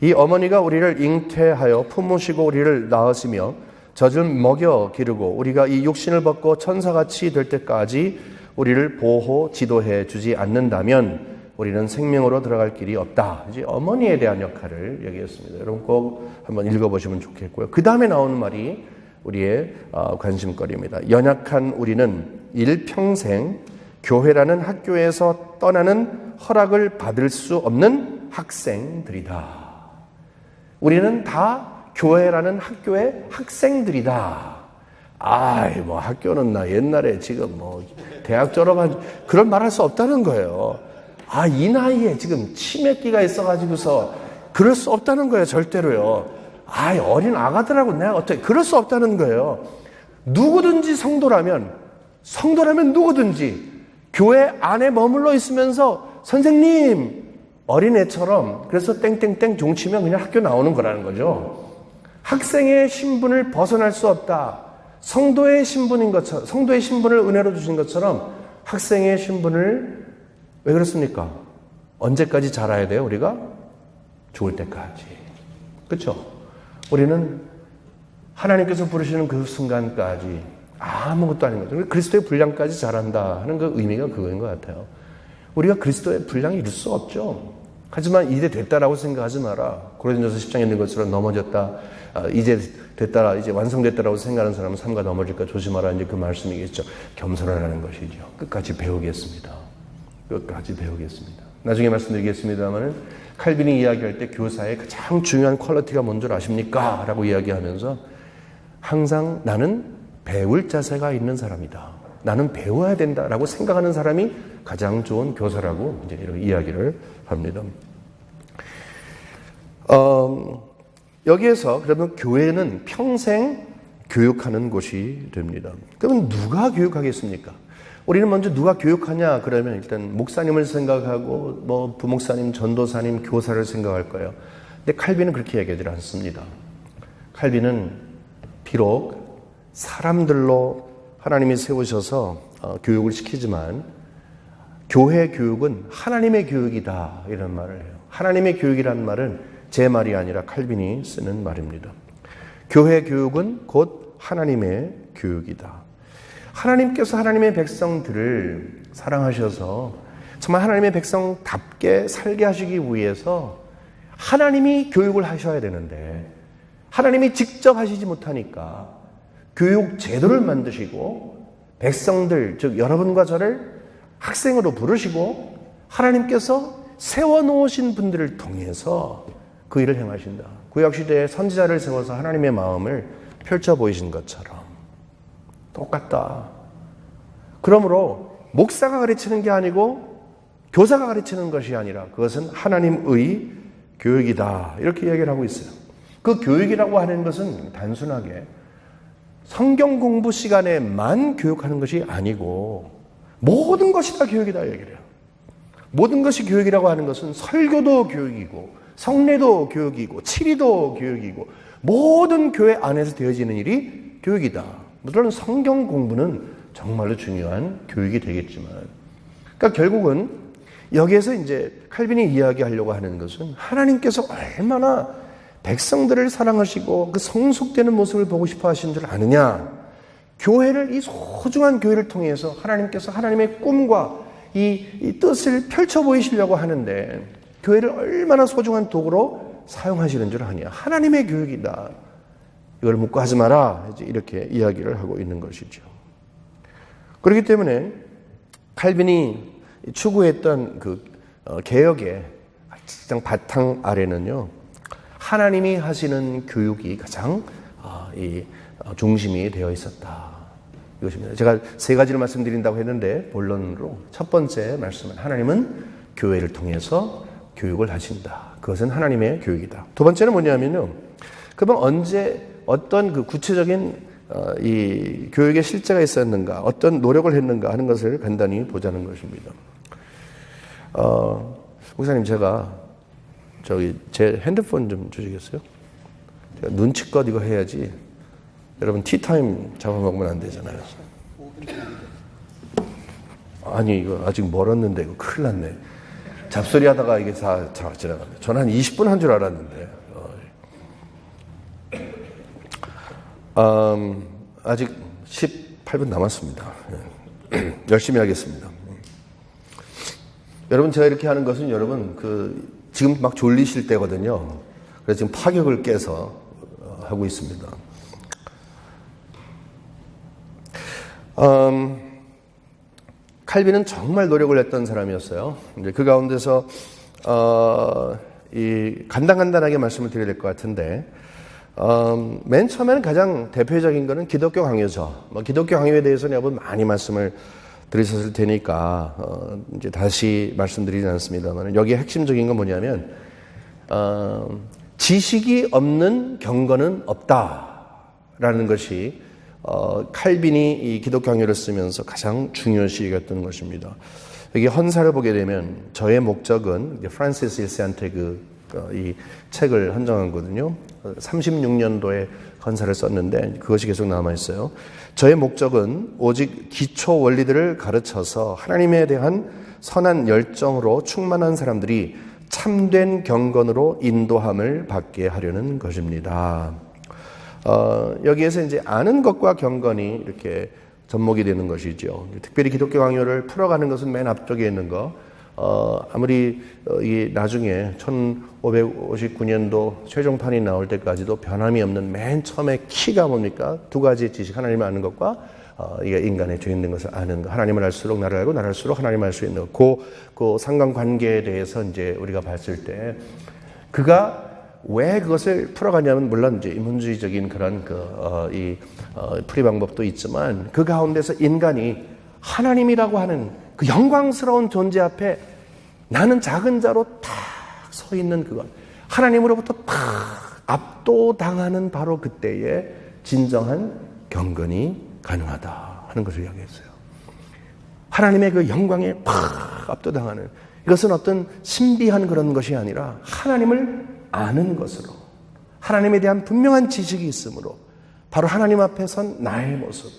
이 어머니가 우리를 잉태하여 품으시고 우리를 낳으시며 젖을 먹여 기르고 우리가 이 육신을 벗고 천사같이 될 때까지 우리를 보호, 지도해 주지 않는다면 우리는 생명으로 들어갈 길이 없다. 이제 어머니에 대한 역할을 얘기했습니다. 여러분 꼭 한번 읽어보시면 좋겠고요. 그 다음에 나오는 말이 우리의 관심거리입니다. 연약한 우리는 일평생 교회라는 학교에서 떠나는 허락을 받을 수 없는 학생들이다. 우리는 다 교회라는 학교의 학생들이다. 뭐 학교는 나 옛날에 지금 대학 졸업한 그런 말 할 수 없다는 거예요. 이 나이에 지금 치매기가 있어가지고서 그럴 수 없다는 거예요. 절대로요. 어린 아가들하고 내가 어떻게 그럴 수 없다는 거예요. 누구든지 성도라면 누구든지 교회 안에 머물러 있으면서 선생님 어린애처럼 그래서 땡땡땡 종치면 그냥 학교 나오는 거라는 거죠. 학생의 신분을 벗어날 수 없다. 성도의 신분인 것처럼 성도의 신분을 은혜로 주신 것처럼 학생의 신분을 왜 그렇습니까? 언제까지 자라야 돼요? 우리가 죽을 때까지. 그렇죠? 우리는 하나님께서 부르시는 그 순간까지 아무것도 아닌 거죠. 그리스도의 분량까지 자란다 하는 그 의미가 그거인 것 같아요. 우리가 그리스도의 분량이 이룰 수 없죠. 하지만 이제 됐다라고 생각하지 마라. 고린도서 10장에 있는 것처럼 넘어졌다. 이제 됐다, 이제 완성됐다라고 생각하는 사람은 삼가 넘어질까 조심하라. 이제 그 말씀이겠죠. 겸손하라는 것이죠. 끝까지 배우겠습니다. 끝까지 배우겠습니다. 나중에 말씀드리겠습니다만은 칼빈이 이야기할 때 교사의 가장 중요한 퀄리티가 뭔 줄 아십니까? 라고 이야기하면서 항상 나는 배울 자세가 있는 사람이다. 나는 배워야 된다라고 생각하는 사람이 가장 좋은 교사라고 이제 이런 이야기를 합니다. 여기에서 그러면 교회는 평생 교육하는 곳이 됩니다. 그러면 누가 교육하겠습니까? 우리는 먼저 누가 교육하냐 그러면 일단 목사님을 생각하고 부목사님, 전도사님, 교사를 생각할 거예요. 근데 칼빈은 그렇게 얘기하지 않습니다. 칼빈은 비록 사람들로 하나님이 세우셔서 교육을 시키지만 교회 교육은 하나님의 교육이다 이런 말을 해요. 하나님의 교육이라는 말은 제 말이 아니라 칼빈이 쓰는 말입니다. 교회 교육은 곧 하나님의 교육이다. 하나님께서 하나님의 백성들을 사랑하셔서 정말 하나님의 백성답게 살게 하시기 위해서 하나님이 교육을 하셔야 되는데 하나님이 직접 하시지 못하니까 교육 제도를 만드시고 백성들, 즉 여러분과 저를 학생으로 부르시고 하나님께서 세워놓으신 분들을 통해서 그 일을 행하신다. 구약시대에 선지자를 세워서 하나님의 마음을 펼쳐 보이신 것처럼 똑같다. 그러므로 목사가 가르치는 게 아니고 교사가 가르치는 것이 아니라 그것은 하나님의 교육이다. 이렇게 이야기를 하고 있어요. 그 교육이라고 하는 것은 단순하게 성경 공부 시간에만 교육하는 것이 아니고 모든 것이 다 교육이다 얘기를 해요. 모든 것이 교육이라고 하는 것은 설교도 교육이고 성례도 교육이고 치리도 교육이고 모든 교회 안에서 되어지는 일이 교육이다. 물론 성경 공부는 정말로 중요한 교육이 되겠지만 그러니까 결국은 여기에서 이제 칼빈이 이야기하려고 하는 것은 하나님께서 얼마나 백성들을 사랑하시고 그 성숙되는 모습을 보고 싶어 하신 줄 아느냐. 교회를 이 소중한 교회를 통해서 하나님께서 하나님의 꿈과 이 뜻을 펼쳐 보이시려고 하는데 교회를 얼마나 소중한 도구로 사용하시는 줄 아느냐. 하나님의 교육이다. 이걸 묻고 하지 마라. 이렇게 이야기를 하고 있는 것이죠. 그렇기 때문에 칼빈이 추구했던 그 개혁의 가장 바탕 아래는요. 하나님이 하시는 교육이 가장 중심이 되어 있었다. 이것입니다. 제가 세 가지를 말씀드린다고 했는데 본론으로 첫 번째 말씀은 하나님은 교회를 통해서 교육을 하신다. 그것은 하나님의 교육이다. 두 번째는 뭐냐면요. 그러면 언제 어떤 그 구체적인 이 교육의 실제가 있었는가, 어떤 노력을 했는가 하는 것을 간단히 보자는 것입니다. 목사님, 제가 제 핸드폰 좀 주시겠어요? 제가 눈치껏 이거 해야지. 여러분 티타임 잡아먹으면 안 되잖아요. 아니 이거 아직 멀었는데 이거 큰일 났네. 잡소리 하다가 이게 다 지나가네. 저는 한 20분 한 줄 알았는데. 아직 18분 남았습니다. 열심히 하겠습니다. 여러분, 제가 이렇게 하는 것은 여러분 지금 막 졸리실 때거든요. 그래서 지금 파격을 깨서 하고 있습니다. 칼빈은 정말 노력을 했던 사람이었어요. 이제 그 가운데서 간단하게 말씀을 드려야 될 것 같은데, 맨 처음에는 가장 대표적인 것은 기독교 강요죠. 기독교 강요에 대해서는 여러분 많이 말씀을 들으셨을 테니까 이제 다시 말씀드리지 않습니다만, 여기에 핵심적인 건 뭐냐면 지식이 없는 경건은 없다라는 것이 칼빈이 이 기독교 강요를 쓰면서 가장 중요시 여겼던 것입니다. 여기 헌사를 보게 되면 저의 목적은 프란시스 1세한테 이 책을 헌정한 거거든요. 36년도에 헌사를 썼는데 그것이 계속 남아있어요. 저의 목적은 오직 기초 원리들을 가르쳐서 하나님에 대한 선한 열정으로 충만한 사람들이 참된 경건으로 인도함을 받게 하려는 것입니다. 여기에서 이제 아는 것과 경건이 이렇게 접목이 되는 것이죠. 특별히 기독교 강요를 풀어가는 것은 맨 앞쪽에 있는 거. 아무리 이 나중에 1559년도 최종판이 나올 때까지도 변함이 없는 맨 처음에 키가 뭡니까? 두 가지 지식, 하나님을 아는 것과 이게 인간의 죄 있는 것을 아는 것. 하나님을 알수록 나를 알고 나를 알수록 하나님을 알 수 있는 것. 그 상관관계에 대해서 이제 우리가 봤을 때 그가 왜 그것을 풀어가냐면, 물론 이제 인문주의적인 그런 풀이 방법도 있지만 그 가운데서 인간이 하나님이라고 하는 그 영광스러운 존재 앞에 나는 작은 자로 탁 서 있는 그것, 하나님으로부터 탁 압도당하는 바로 그때에 진정한 경건이 가능하다 하는 것을 이야기했어요. 하나님의 그 영광에 팍 압도당하는, 이것은 어떤 신비한 그런 것이 아니라 하나님을 아는 것으로, 하나님에 대한 분명한 지식이 있으므로 바로 하나님 앞에 선 나의 모습,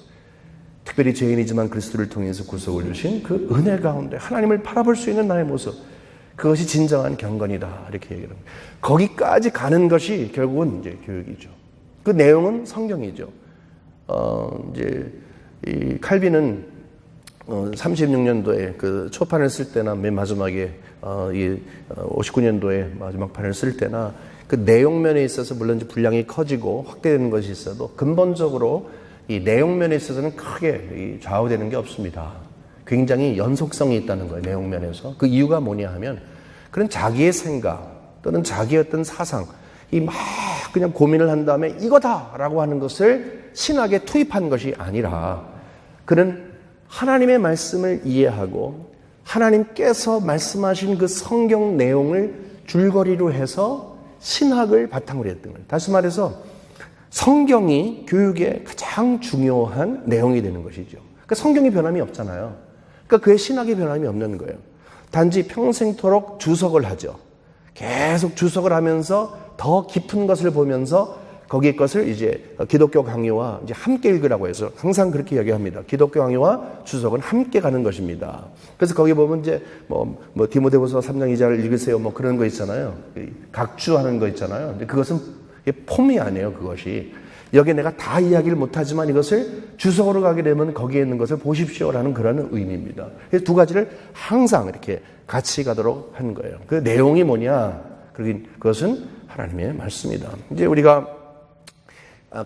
특별히 죄인이지만 그리스도를 통해서 구속을 주신 그 은혜 가운데 하나님을 바라볼 수 있는 나의 모습, 그것이 진정한 경건이다 이렇게 얘기를 합니다. 거기까지 가는 것이 결국은 이제 교육이죠. 그 내용은 성경이죠. 이제 이 칼빈은 36년도에 그 초판을 쓸 때나 맨 마지막에 이 59년도에 마지막 판을 쓸 때나 그 내용면에 있어서 물론 이제 분량이 커지고 확대되는 것이 있어도 근본적으로 이 내용면에 있어서는 크게 좌우되는 게 없습니다. 굉장히 연속성이 있다는 거예요, 내용면에서. 그 이유가 뭐냐 하면 그런 자기의 생각 또는 자기의 어떤 사상, 이 막 그냥 고민을 한 다음에 이거다라고 하는 것을 신학에 투입한 것이 아니라 그는 하나님의 말씀을 이해하고 하나님께서 말씀하신 그 성경 내용을 줄거리로 해서 신학을 바탕으로 했던 거예요. 다시 말해서 성경이 교육의 가장 중요한 내용이 되는 것이죠. 그러니까 성경이 변함이 없잖아요. 그러니까 그의 신학의 변함이 없는 거예요. 단지 평생토록 주석을 하죠. 계속 주석을 하면서 더 깊은 것을 보면서 거기에 것을 이제 기독교 강요와 이제 함께 읽으라고 해서 항상 그렇게 이야기합니다. 기독교 강요와 주석은 함께 가는 것입니다. 그래서 거기 보면 이제 뭐 디모데후서 3장 2절을 읽으세요. 뭐 그런 거 있잖아요. 각주하는 거 있잖아요. 근데 그것은 폼이 아니에요. 그것이. 여기에 내가 다 이야기를 못하지만 이것을 주석으로 가게 되면 거기에 있는 것을 보십시오라는 그런 의미입니다. 그래서 두 가지를 항상 이렇게 같이 가도록 한 거예요. 그 내용이 뭐냐? 그것은 하나님의 말씀이다. 이제 우리가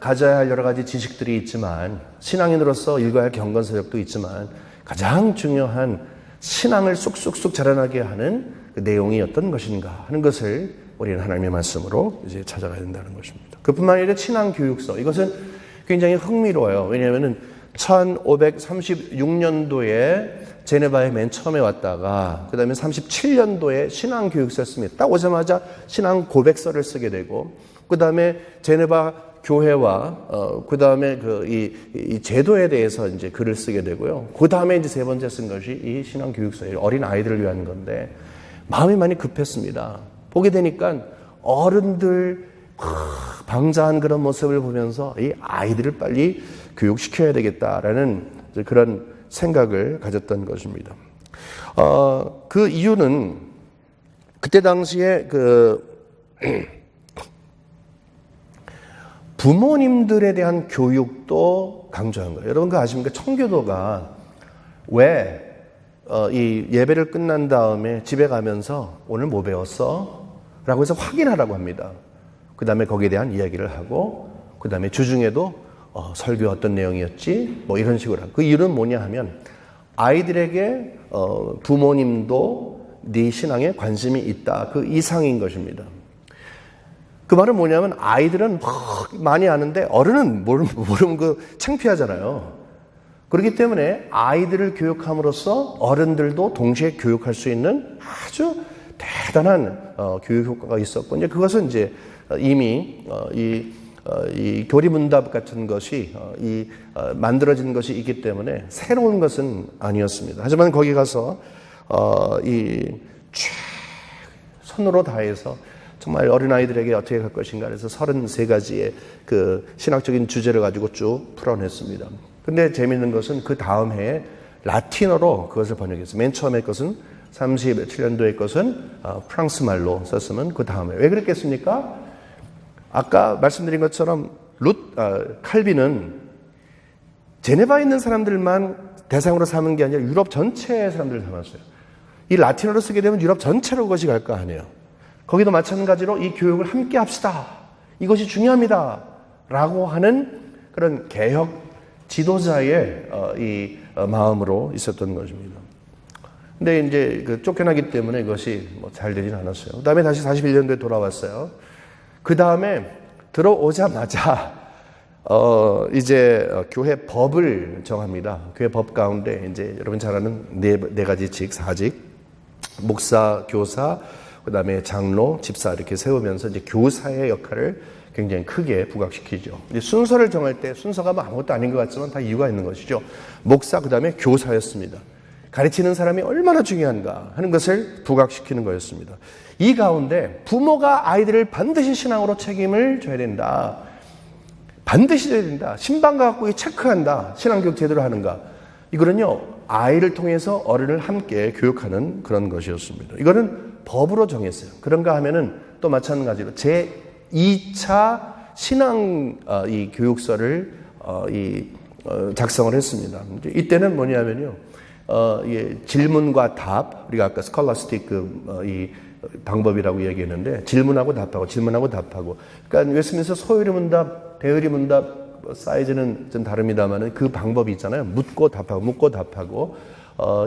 가져야 할 여러 가지 지식들이 있지만 신앙인으로서 읽어야 할 경건서적도 있지만 가장 중요한 신앙을 쑥쑥쑥 자라나게 하는 그 내용이 어떤 것인가 하는 것을 우리는 하나님의 말씀으로 이제 찾아가야 된다는 것입니다. 그뿐만 아니라 신앙교육서, 이것은 굉장히 흥미로워요. 왜냐하면 1536년도에 제네바에 맨 처음에 왔다가 그 다음에 37년도에 신앙교육서를 씁니다. 딱 오자마자 신앙 고백서를 쓰게 되고, 그 다음에 제네바 교회와 그 다음에 이 제도에 대해서 이제 글을 쓰게 되고요. 그 다음에 이제 세 번째 쓴 것이 이 신앙교육서예요. 어린 아이들을 위한 건데 마음이 많이 급했습니다. 보게 되니까 어른들 방자한 그런 모습을 보면서 이 아이들을 빨리 교육시켜야 되겠다라는 그런 생각을 가졌던 것입니다. 그 이유는 그때 당시에 부모님들에 대한 교육도 강조한 거예요. 여러분 그거 아십니까? 청교도가 왜 이 예배를 끝난 다음에 집에 가면서 오늘 뭐 배웠어? 라고 해서 확인하라고 합니다. 그 다음에 거기에 대한 이야기를 하고, 그 다음에 주중에도 설교 어떤 내용이었지? 뭐 이런 식으로 하고. 그 이유는 뭐냐 하면 아이들에게 부모님도 네 신앙에 관심이 있다. 그 이상인 것입니다. 그 말은 뭐냐면 아이들은 많이 아는데 어른은 모르면 창피하잖아요. 그렇기 때문에 아이들을 교육함으로써 어른들도 동시에 교육할 수 있는 아주 대단한 교육 효과가 있었고, 이제 그것은 이제 이미 이 교리문답 같은 것이 만들어진 것이 있기 때문에 새로운 것은 아니었습니다. 하지만 거기 가서 손으로 다해서 정말 어린아이들에게 어떻게 할 것인가 해서 33가지의 그 신학적인 주제를 가지고 쭉 풀어냈습니다. 근데 재미있는 것은 그 다음 해에 라틴어로 그것을 번역했어요. 맨 처음에 것은 37년도의 것은 프랑스 말로 썼으면 그 다음에. 왜 그랬겠습니까? 아까 말씀드린 것처럼 칼빈은 제네바에 있는 사람들만 대상으로 삼은 게 아니라 유럽 전체의 사람들을 담았어요. 이 라틴어로 쓰게 되면 유럽 전체로 그것이 갈 거 아니에요. 거기도 마찬가지로 이 교육을 함께 합시다. 이것이 중요합니다. 라고 하는 그런 개혁 지도자의 이 마음으로 있었던 것입니다. 근데 이제 쫓겨나기 때문에 그것이 잘 되진 않았어요. 그 다음에 다시 41년도에 돌아왔어요. 그 다음에 들어오자마자 이제 교회 법을 정합니다. 교회 법 가운데 이제 여러분 잘 아는 네 가지 사직, 목사, 교사, 그 다음에 장로, 집사 이렇게 세우면서 이제 교사의 역할을 굉장히 크게 부각시키죠. 이제 순서를 정할 때 순서가 아무것도 아닌 것 같지만 다 이유가 있는 것이죠. 목사, 그 다음에 교사였습니다. 가르치는 사람이 얼마나 중요한가 하는 것을 부각시키는 거였습니다. 이 가운데 부모가 아이들을 반드시 신앙으로 책임을 져야 된다. 반드시 져야 된다. 신방과 갖고 체크한다. 신앙교육 제대로 하는가. 이거는요, 아이를 통해서 어른을 함께 교육하는 그런 것이었습니다. 이거는 법으로 정했어요. 그런가 하면은 또 마찬가지로 제2차 신앙 이 교육서를 작성을 했습니다. 이때는 뭐냐면요, 질문과 답, 우리가 아까 스콜라스틱 이 방법이라고 얘기했는데 질문하고 답하고. 그러니까 웨스민스터 소요리 문답, 대의리 문답 사이즈는 좀 다릅니다만 그 방법이 있잖아요. 묻고 답하고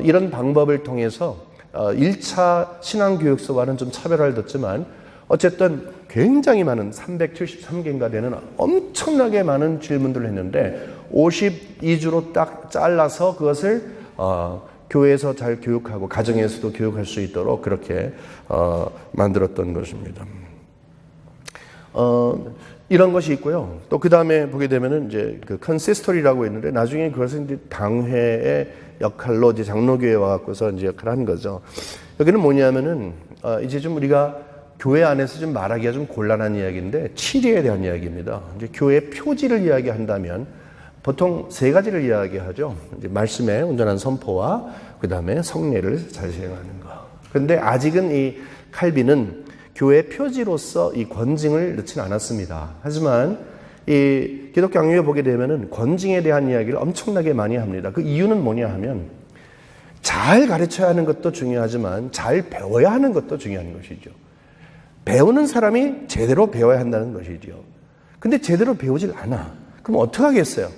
이런 방법을 통해서 1차 신앙교육서와는 좀 차별화를 뒀지만 어쨌든 굉장히 많은 373개인가 되는 엄청나게 많은 질문들을 했는데 52주로 딱 잘라서 그것을 교회에서 잘 교육하고 가정에서도 교육할 수 있도록 그렇게 만들었던 것입니다. 이런 것이 있고요. 또 그 다음에 보게 되면은 이제 그 컨시스토리라고 있는데 나중에 그것은 이제 당회의 역할로 이제 장로교회에 와갖고서 이제 역할을 한 거죠. 여기는 뭐냐면은 이제 좀 우리가 교회 안에서 좀 말하기가 좀 곤란한 이야기인데 치리에 대한 이야기입니다. 이제 교회 표지를 이야기한다면 보통 세 가지를 이야기하죠. 이제 말씀의 온전한 선포와 그 다음에 성례를 잘 시행하는 거. 그런데 아직은 이 칼빈은 교회 표지로서 이 권징을 넣지는 않았습니다. 하지만 이 기독교 강요에 보게 되면은 권징에 대한 이야기를 엄청나게 많이 합니다. 그 이유는 뭐냐 하면 잘 가르쳐야 하는 것도 중요하지만 잘 배워야 하는 것도 중요한 것이죠. 배우는 사람이 제대로 배워야 한다는 것이죠. 근데 제대로 배우질 않아. 그럼 어떻게 하겠어요?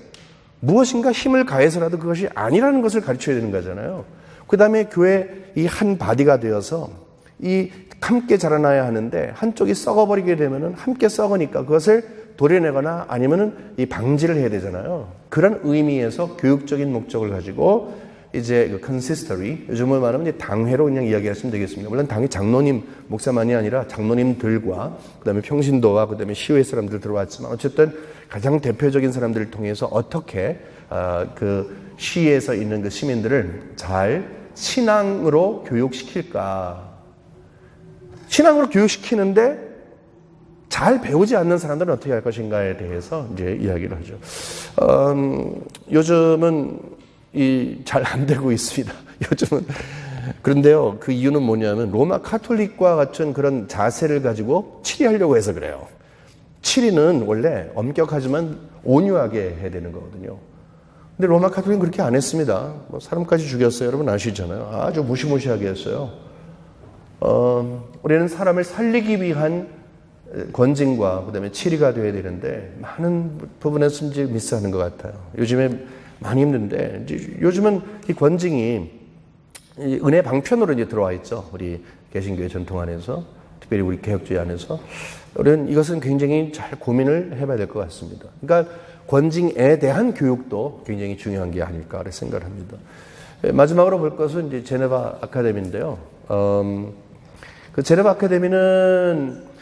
무엇인가 힘을 가해서라도 그것이 아니라는 것을 가르쳐야 되는 거잖아요. 그 다음에 교회 이 한 바디가 되어서 이 함께 자라나야 하는데 한쪽이 썩어버리게 되면은 함께 썩으니까 그것을 도려내거나 아니면은 이 방지를 해야 되잖아요. 그런 의미에서 교육적인 목적을 가지고 이제 그 consistory, 요즘을 말하면 이제 당회로 그냥 이야기하시면 되겠습니다. 물론 당회 장로님, 목사만이 아니라 장로님들과 그다음에 평신도와 그다음에 시의회 사람들 들어왔지만 어쨌든 가장 대표적인 사람들을 통해서 어떻게 그 시에서 있는 그 시민들을 잘 신앙으로 교육시킬까? 신앙으로 교육시키는데 잘 배우지 않는 사람들은 어떻게 할 것인가에 대해서 이제 이야기를 하죠. 요즘은 잘 안 되고 있습니다. 요즘은. 그런데요, 그 이유는 뭐냐면 로마 카톨릭과 같은 그런 자세를 가지고 치리하려고 해서 그래요. 치리는 원래 엄격하지만 온유하게 해야 되는 거거든요. 근데 로마 카톨릭은 그렇게 안 했습니다. 뭐 사람까지 죽였어요. 여러분 아시잖아요. 아주 무시무시하게 했어요. 우리는 사람을 살리기 위한 권징과 그다음에 치리가 되어야 되는데 많은 부분에서 이제 미스하는 것 같아요. 요즘에 많이 힘든데 이제 요즘은 이 권징이 은혜 방편으로 이제 들어와 있죠. 우리 개신교회 전통 안에서, 특별히 우리 개혁주의 안에서 우리는 이것은 굉장히 잘 고민을 해봐야 될 것 같습니다. 그러니까 권징에 대한 교육도 굉장히 중요한 게 아닐까 생각을 합니다. 마지막으로 볼 것은 이제 제네바 아카데미인데요. 그 제네바 아카데미는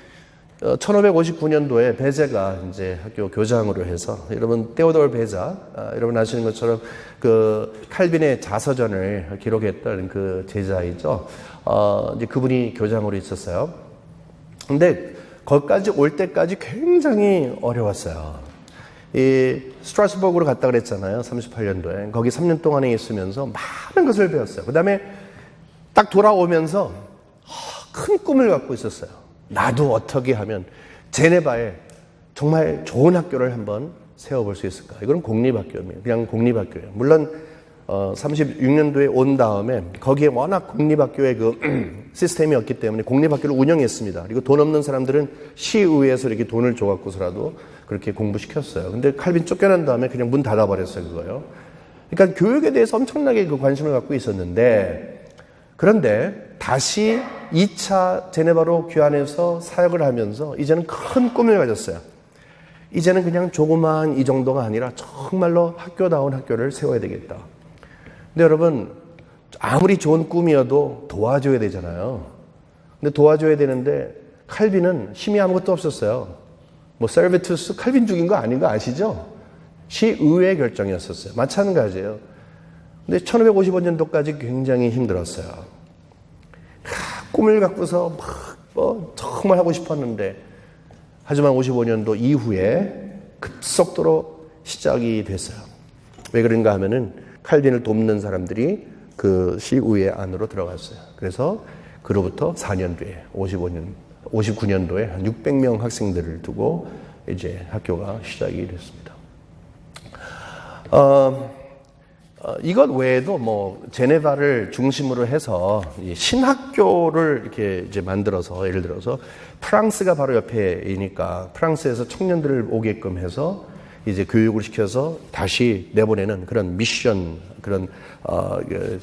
1559년도에 베제가 이제 학교 교장으로 해서, 여러분 테오도르 베자, 여러분 아시는 것처럼 그 칼빈의 자서전을 기록했던 그 제자이죠. 이제 그분이 교장으로 있었어요. 근데 거기까지 올 때까지 굉장히 어려웠어요. 이 스트라스버그로 갔다 그랬잖아요. 38년도에. 거기 3년 동안에 있으면서 많은 것을 배웠어요. 그다음에 딱 돌아오면서 큰 꿈을 갖고 있었어요. 나도 어떻게 하면 제네바에 정말 좋은 학교를 한번 세워볼 수 있을까? 이건 공립학교입니다. 그냥 공립학교예요. 물론 36년도에 온 다음에 거기에 워낙 공립학교의 그 시스템이 없기 때문에 공립학교를 운영했습니다. 그리고 돈 없는 사람들은 시의회에서 이렇게 돈을 줘갖고서라도 그렇게 공부시켰어요. 근데 칼빈 쫓겨난 다음에 그냥 문 닫아버렸어요, 그거요. 그러니까 교육에 대해서 엄청나게 그 관심을 갖고 있었는데, 그런데 다시 2차 제네바로 귀환해서 사역을 하면서 이제는 큰 꿈을 가졌어요. 이제는 그냥 조그만 이 정도가 아니라 정말로 학교다운 학교를 세워야 되겠다. 근데 여러분, 아무리 좋은 꿈이어도 도와줘야 되잖아요. 근데 도와줘야 되는데 칼빈은 힘이 아무것도 없었어요. 뭐 세르베투스 칼빈 죽인 거 아닌 거 아시죠? 시의회 결정이었었어요. 마찬가지예요. 근데 1555년도까지 굉장히 힘들었어요. 꿈을 갖고서 정말 하고 싶었는데, 하지만 55년도 이후에 급속도로 시작이 됐어요. 왜 그런가 하면은 칼빈을 돕는 사람들이 그 시의회 안으로 들어갔어요. 그래서 그로부터 4년 뒤에 59년도에 한 600명 학생들을 두고 이제 학교가 시작이 됐습니다. 이것 외에도 뭐 제네바를 중심으로 해서 신학교를 이렇게 이제 만들어서, 예를 들어서 프랑스가 바로 옆에이니까 프랑스에서 청년들을 오게끔 해서 이제 교육을 시켜서 다시 내보내는 그런 미션, 그런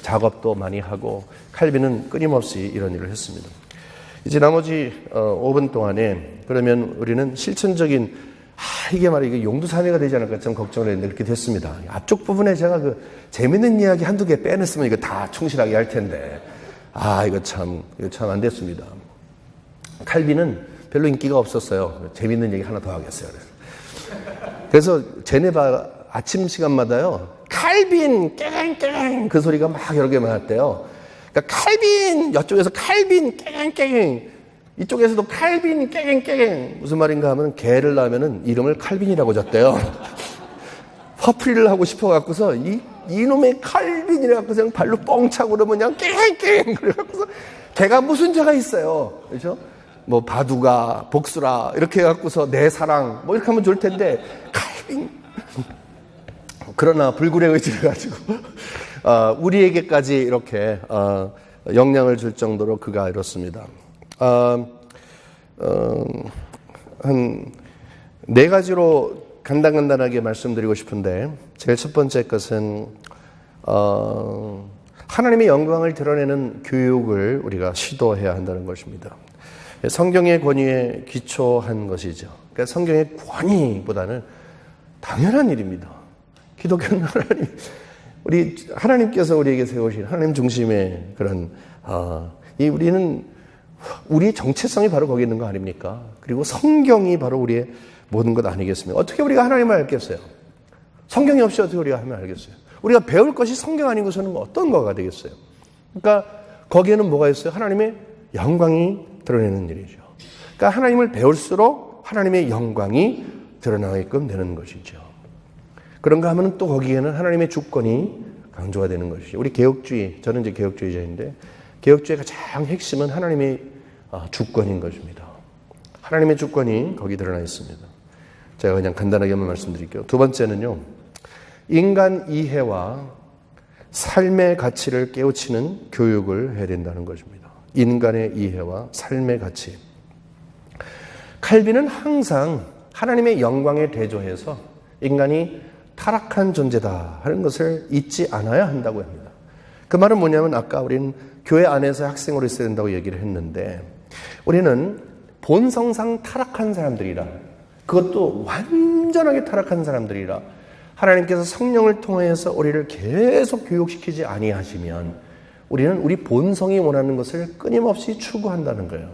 작업도 많이 하고, 칼빈은 끊임없이 이런 일을 했습니다. 이제 나머지 5분 동안에 그러면 우리는 실천적인, 이게 말이야, 이게 용두사내가 되지 않을까 좀 걱정을 했는데 그렇게 됐습니다. 앞쪽 부분에 제가 그 재밌는 이야기 한두 개 빼냈으면 이거 다 충실하게 할 텐데, 이거 참 안 됐습니다. 칼빈은 별로 인기가 없었어요. 재밌는 얘기 하나 더 하겠어요. 그래서 제네바 아침 시간마다요, 칼빈 깽깽 그 소리가 막 여러 개 나왔대요. 그러니까 칼빈, 이쪽에서 칼빈 깽깽, 이쪽에서도 칼빈 깽깽. 무슨 말인가 하면 개를 낳으면은 이름을 칼빈이라고 졌대요. 화풀이를 하고 싶어 갖고서 이놈의 칼빈이라 갖고서 그냥 발로 뻥 차고 그러면 그냥 깽깽 그래 갖고서, 개가 무슨 죄가 있어요, 그렇죠? 뭐 바두가, 복수라 이렇게 해 갖고서 내 사랑 뭐 이렇게 하면 좋을 텐데 칼빈. 그러나 불굴의 의지를 가지고 우리에게까지 이렇게 영향을 줄 정도로 그가 이렇습니다. 한 4가지로 간단하게 말씀드리고 싶은데, 제일 첫 번째 것은 하나님의 영광을 드러내는 교육을 우리가 시도해야 한다는 것입니다. 성경의 권위에 기초한 것이죠. 그러니까 성경의 권위보다는 당연한 일입니다. 기독교는 우리 하나님께서 우리에게 세우신 하나님 중심의 그런 우리는 우리의 정체성이 바로 거기 있는 거 아닙니까? 그리고 성경이 바로 우리의 모든 것 아니겠습니까? 어떻게 우리가 하나님을 알겠어요? 성경이 없이 어떻게 우리가 하나님을 알겠어요? 우리가 배울 것이 성경 아니고서는 어떤 거가 되겠어요? 그러니까 거기에는 뭐가 있어요? 하나님의 영광이 드러내는 일이죠. 그러니까 하나님을 배울수록 하나님의 영광이 드러나게끔 되는 것이죠. 그런가 하면 또 거기에는 하나님의 주권이 강조가 되는 것이죠. 우리 개혁주의, 저는 이제 개혁주의자인데 개혁주의 가장 핵심은 하나님의 주권인 것입니다. 하나님의 주권이 거기 드러나 있습니다. 제가 그냥 간단하게만 말씀드릴게요. 두 번째는요, 인간 이해와 삶의 가치를 깨우치는 교육을 해야 된다는 것입니다. 인간의 이해와 삶의 가치. 칼빈은 항상 하나님의 영광에 대조해서 인간이 타락한 존재다 하는 것을 잊지 않아야 한다고 합니다. 그 말은 뭐냐면 아까 우리는 교회 안에서 학생으로 있어야 된다고 얘기를 했는데 우리는 본성상 타락한 사람들이라, 그것도 완전하게 타락한 사람들이라 하나님께서 성령을 통해서 우리를 계속 교육시키지 아니하시면 우리는 우리 본성이 원하는 것을 끊임없이 추구한다는 거예요.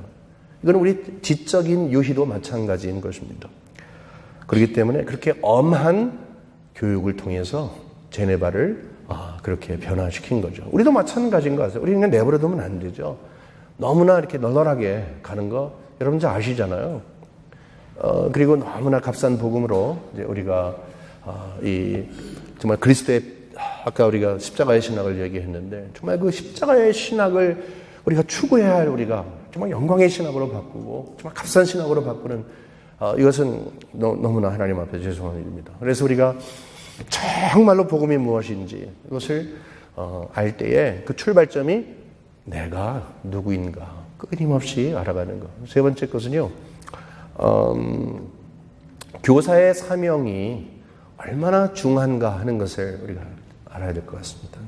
이건 우리 지적인 유희도 마찬가지인 것입니다. 그렇기 때문에 그렇게 엄한 교육을 통해서 제네바를 그렇게 변화시킨 거죠. 우리도 마찬가지인 거 아세요? 우리 그냥 내버려두면 안 되죠. 너무나 이렇게 널널하게 가는 거 여러분 잘 아시잖아요. 그리고 너무나 값싼 복음으로 이제 우리가 정말 그리스도의 아까 우리가 십자가의 신학을 얘기했는데 정말 그 십자가의 신학을 우리가 추구해야 할 우리가 정말 영광의 신학으로 바꾸고 정말 값싼 신학으로 바꾸는 이것은 너무나 하나님 앞에 죄송한 일입니다. 그래서 우리가 정말로 복음이 무엇인지 이것을 알 때에 그 출발점이 내가 누구인가 끊임없이 알아가는 것. 세 번째 것은요, 교사의 사명이 얼마나 중요한가 하는 것을 우리가 알아야 될 것 같습니다.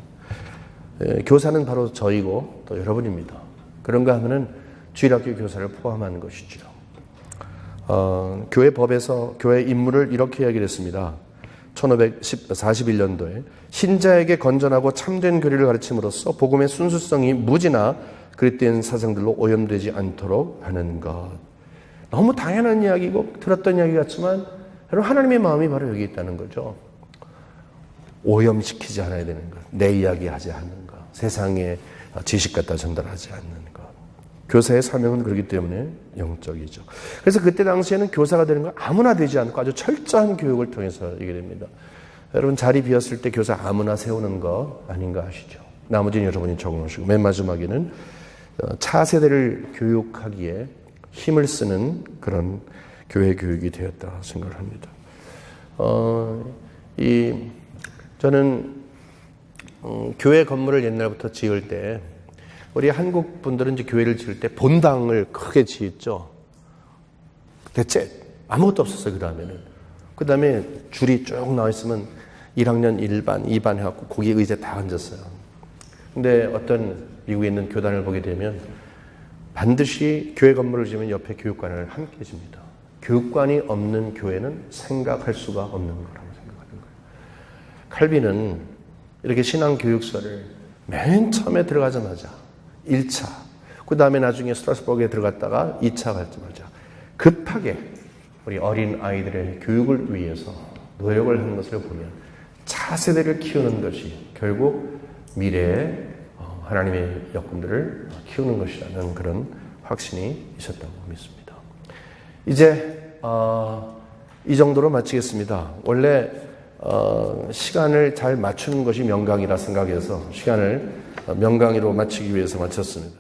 교사는 바로 저이고 또 여러분입니다. 그런가 하면은 주일학교 교사를 포함하는 것이죠. 교회 법에서 교회 임무를 이렇게 이야기를 했습니다. 1541년도에 신자에게 건전하고 참된 교리를 가르침으로써 복음의 순수성이 무지나 그릇된 사상들로 오염되지 않도록 하는 것. 너무 당연한 이야기고 들었던 이야기 같지만 여러분 하나님의 마음이 바로 여기 있다는 거죠. 오염시키지 않아야 되는 것. 내 이야기 하지 않는 것. 세상에 지식 갖다 전달하지 않는 것. 교사의 사명은 그렇기 때문에 영적이죠. 그래서 그때 당시에는 교사가 되는 건 아무나 되지 않고 아주 철저한 교육을 통해서 이게 됩니다. 여러분 자리 비었을 때 교사 아무나 세우는 거 아닌가 아시죠? 나머지는 여러분이 적어놓으시고 맨 마지막에는 차세대를 교육하기에 힘을 쓰는 그런 교회 교육이 되었다 생각을 합니다. 저는 교회 건물을 옛날부터 지을 때 우리 한국 분들은 이제 교회를 지을 때 본당을 크게 지었죠. 대체 아무것도 없었어요. 그 다음에 줄이 쭉 나와 있으면 1학년 1반, 2반 해갖고 거기 의자에 다 앉았어요. 근데 어떤 미국에 있는 교단을 보게 되면 반드시 교회 건물을 지으면 옆에 교육관을 함께 집니다. 교육관이 없는 교회는 생각할 수가 없는 거라고 생각하는 거예요. 칼빈은 이렇게 신앙교육서를 맨 처음에 들어가자마자 1차, 그 다음에 나중에 스트라스버그에 들어갔다가 2차 가자마자 급하게 우리 어린 아이들의 교육을 위해서 노력을 하는 것을 보면 차세대를 키우는 것이 결국 미래에 하나님의 여군들을 키우는 것이라는 그런 확신이 있었다고 믿습니다. 이제 이 정도로 마치겠습니다. 원래 시간을 잘 맞추는 것이 명강이라 생각해서 시간을 명강의로 마치기 위해서 마쳤습니다.